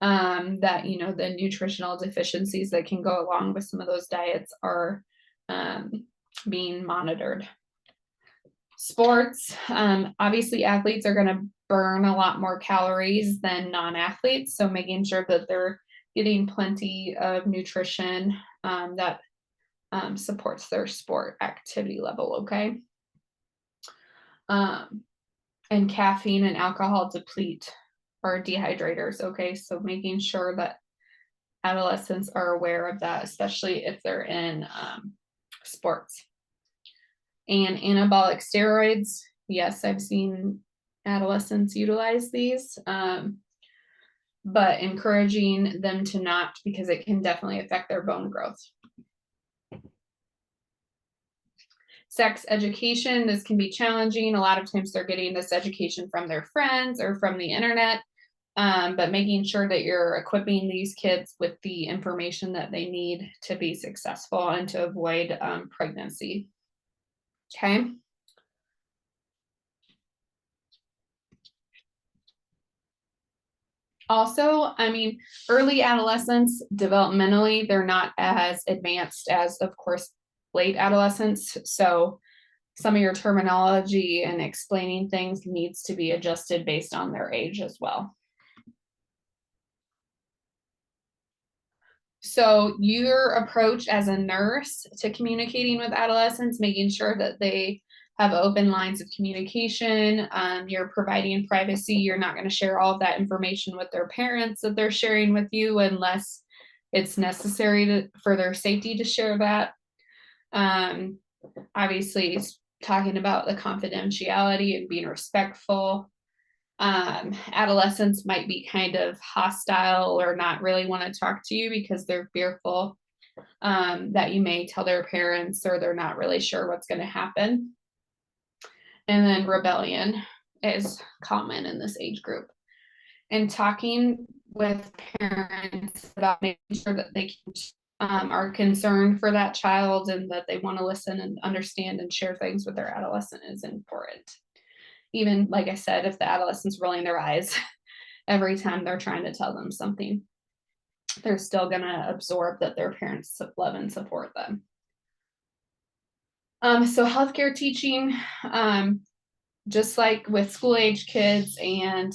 that, the nutritional deficiencies that can go along with some of those diets are being monitored. Sports, obviously athletes are going to burn a lot more calories than non-athletes. So making sure that they're getting plenty of nutrition that supports their sport activity level, okay? And caffeine and alcohol deplete or dehydrators, okay? So making sure that adolescents are aware of that, especially if they're in sports. And anabolic steroids, yes, I've seen adolescents utilize these, but encouraging them to not, because it can definitely affect their bone growth. Sex education, this can be challenging. A lot of times they're getting this education from their friends or from the internet, but making sure that you're equipping these kids with the information that they need to be successful and to avoid pregnancy. Okay. Also, I mean, early adolescence, developmentally, they're not as advanced as, of course, late adolescence. So some of your terminology and explaining things needs to be adjusted based on their age as well. So your approach as a nurse to communicating with adolescents, making sure that they have open lines of communication, you're providing privacy, you're not going to share all of that information with their parents that they're sharing with you unless it's necessary for their safety to share that. Obviously, talking about the confidentiality and being respectful. Adolescents might be kind of hostile or not really want to talk to you because they're fearful that you may tell their parents, or they're not really sure what's going to happen. And then rebellion is common in this age group. And talking with parents about making sure that they are concerned for that child and that they want to listen and understand and share things with their adolescent is important. Even, like I said, if the adolescent's rolling their eyes every time they're trying to tell them something, they're still going to absorb that their parents love and support them. So healthcare teaching, just like with school age kids and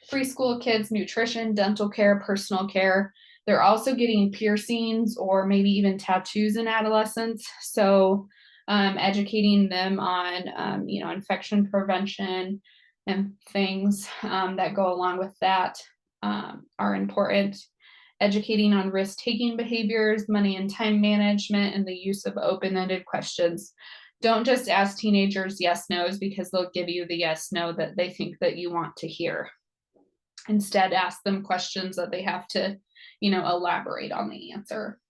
preschool kids, nutrition, dental care, personal care, they're also getting piercings or maybe even tattoos in adolescence. So educating them on, infection prevention and things that go along with that are important. Educating on risk-taking behaviors, money and time management, and the use of open-ended questions. Don't just ask teenagers yes, no's because they'll give you the yes, no that they think that you want to hear. Instead, ask them questions that they have to, elaborate on the answer.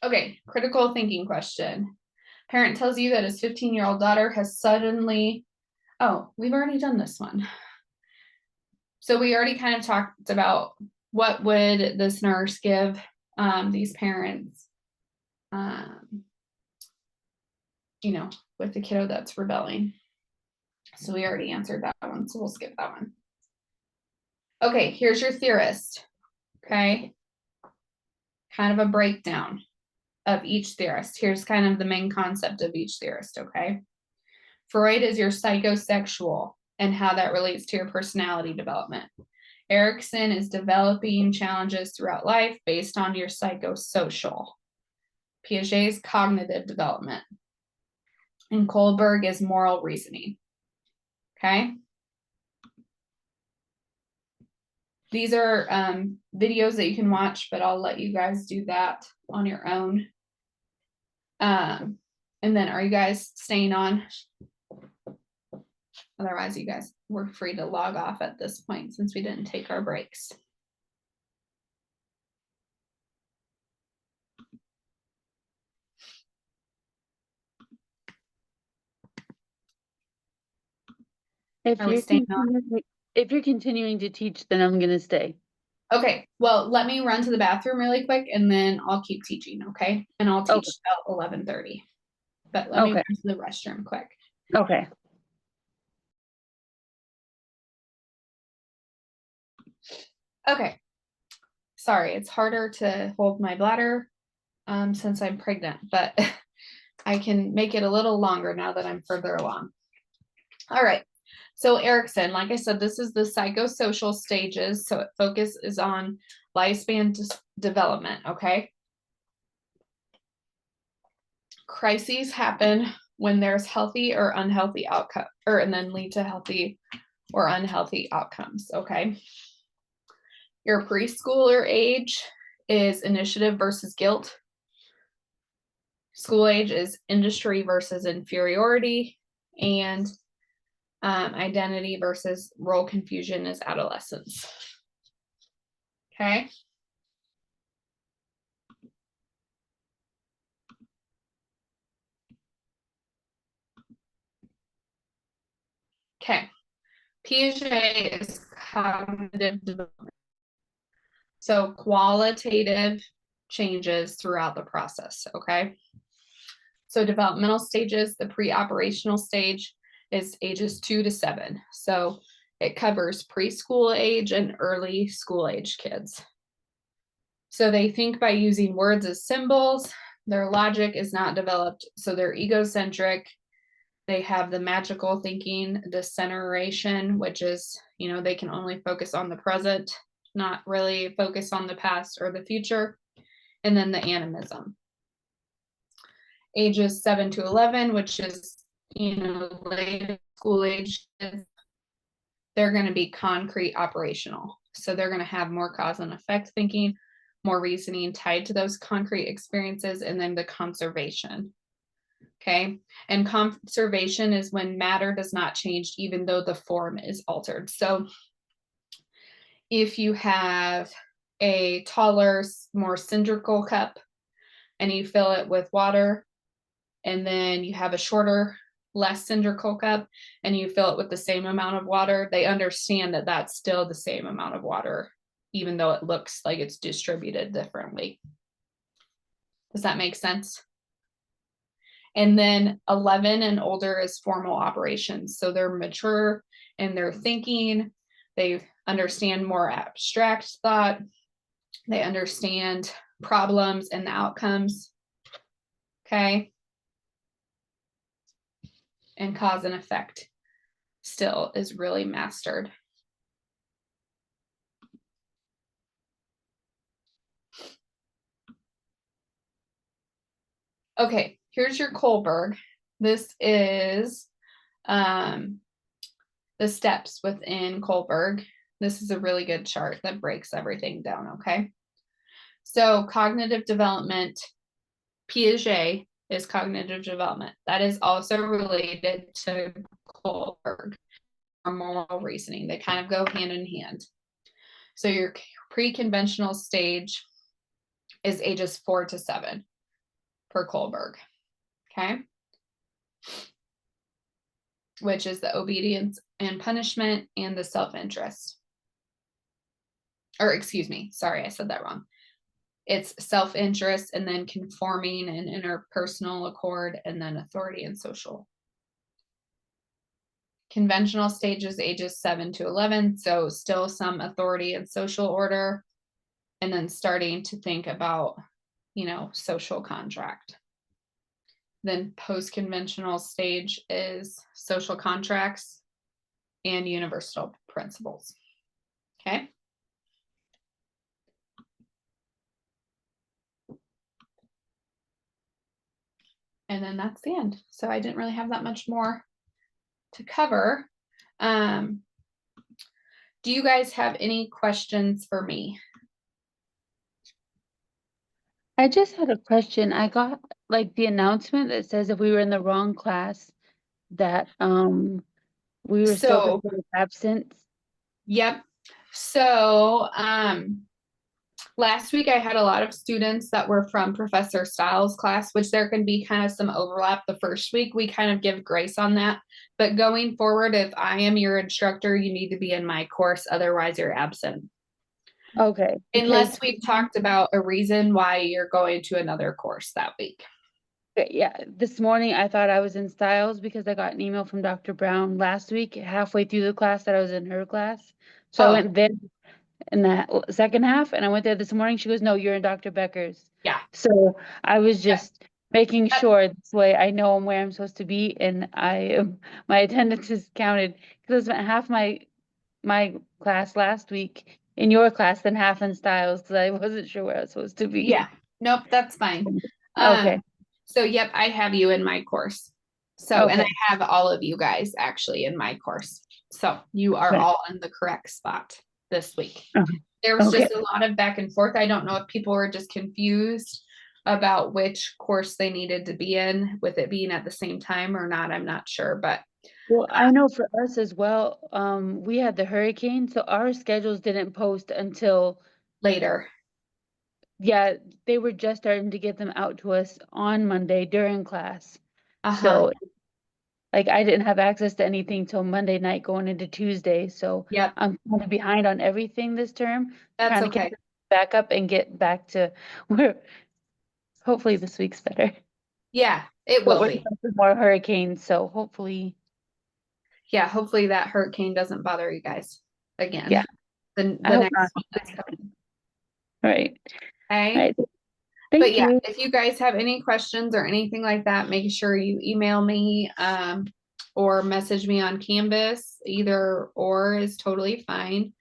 Okay, critical thinking question. Parent tells you that his 15-year-old daughter has suddenly, we've already done this one. So we already kind of talked about what would this nurse give these parents, with the kiddo that's rebelling. So we already answered that one, so we'll skip that one. Okay, here's your theorist, okay? Kind of a breakdown of each theorist. Here's kind of the main concept of each theorist, okay? Freud is your psychosexual and how that relates to your personality development. Erikson is developing challenges throughout life based on your psychosocial. Piaget's cognitive development. And Kohlberg is moral reasoning. Okay? These are videos that you can watch, but I'll let you guys do that on your own. And then are you guys staying on? Otherwise, you guys were free to log off at this point since we didn't take our breaks. If Are we you're staying on? if you're continuing to teach, then I'm gonna stay. Okay, well, let me run to the bathroom really quick and then I'll keep teaching, okay? And I'll teach about 11:30. But let me run to the restroom quick. Okay. Okay. Sorry, it's harder to hold my bladder since I'm pregnant, but I can make it a little longer now that I'm further along. All right. So Erikson, like I said, this is the psychosocial stages. So it focuses on lifespan development, okay? Crises happen when there's healthy or unhealthy outcome, and then lead to healthy or unhealthy outcomes, okay? Your preschooler age is initiative versus guilt. School age is industry versus inferiority, and identity versus role confusion is adolescence. Okay. Okay. Piaget is cognitive development. So qualitative changes throughout the process, okay? So developmental stages, the pre-operational stage is ages 2 to 7. So it covers preschool age and early school age kids. So they think by using words as symbols, their logic is not developed, so they're egocentric. They have the magical thinking, deceleration, which is, they can only focus on the present, not really focus on the past or the future. And then the animism. Ages 7 to 11, which is, late school age, they're going to be concrete operational. So they're going to have more cause and effect thinking, more reasoning tied to those concrete experiences, and then the conservation. Okay. And conservation is when matter does not change, even though the form is altered. So if you have a taller, more cylindrical cup and you fill it with water, and then you have a shorter, less cylindrical cup and you fill it with the same amount of water, they understand that that's still the same amount of water, even though it looks like it's distributed differently. Does that make sense? And then 11 and older is formal operations. So they're mature in their thinking. They understand more abstract thought. They understand problems and the outcomes. Okay. And cause and effect still is really mastered. Okay, here's your Kohlberg. This is the steps within Kohlberg. This is a really good chart that breaks everything down, okay? So cognitive development, Piaget is cognitive development. That is also related to Kohlberg or moral reasoning. They kind of go hand in hand. So your pre-conventional stage is ages 4 to 7 per Kohlberg, okay? Which is the obedience and punishment and the self-interest. Or excuse me, sorry, I said that wrong. It's self-interest and then conforming and interpersonal accord and then authority and social. Conventional stages ages 7 to 11, so still some authority and social order, and then starting to think about, social contract. Then post-conventional stage is social contracts and universal principles. Okay. And then that's the end. So I didn't really have that much more to cover. Do you guys have any questions for me? I just had a question. I got like the announcement that says if we were in the wrong class, that we were still considered absent. Yep. So last week I had a lot of students that were from Professor Stiles' class, which there can be kind of some overlap the first week. We kind of give grace on that. But going forward, if I am your instructor, you need to be in my course. Otherwise, you're absent. Okay. Unless we've talked about a reason why you're going to another course that week. Yeah, this morning I thought I was in Styles because I got an email from Dr. Brown last week, halfway through the class, that I was in her class. So I went there in that second half, and I went there this morning. She goes, "No, you're in Dr. Becker's." Yeah. So I was just making sure this way I know I'm where I'm supposed to be, and my attendance is counted because I spent half my class last week in your class, then half in Styles because I wasn't sure where I was supposed to be. Yeah. Nope, that's fine. Okay. So yep, I have you in my course. So, and I Okay. have all of you guys actually in my course. So you are Okay. all in the correct spot this week. Okay. There was Okay. just a lot of back and forth. I don't know if people were just confused about which course they needed to be in with it being at the same time or not. I'm not sure, but Well, I know for us as well, we had the hurricane, so our schedules didn't post until, later. yeah, they were just starting to get them out to us on Monday during class. Uh-huh. So, like, I didn't have access to anything till Monday night going into Tuesday, so Yep, I'm kind of behind on everything this term. that's Trying to okay. get back up and get back to where hopefully this week's better. Yeah, it But will we're be. supposed to have more hurricanes, so hopefully, Yeah, hopefully that hurricane doesn't bother you guys again. Yeah. The I hope next not. one that's coming. Right. Okay. Right. But Thank yeah, you. if you guys have any questions or anything like that, make sure you email me or message me on Canvas. Either or is totally fine.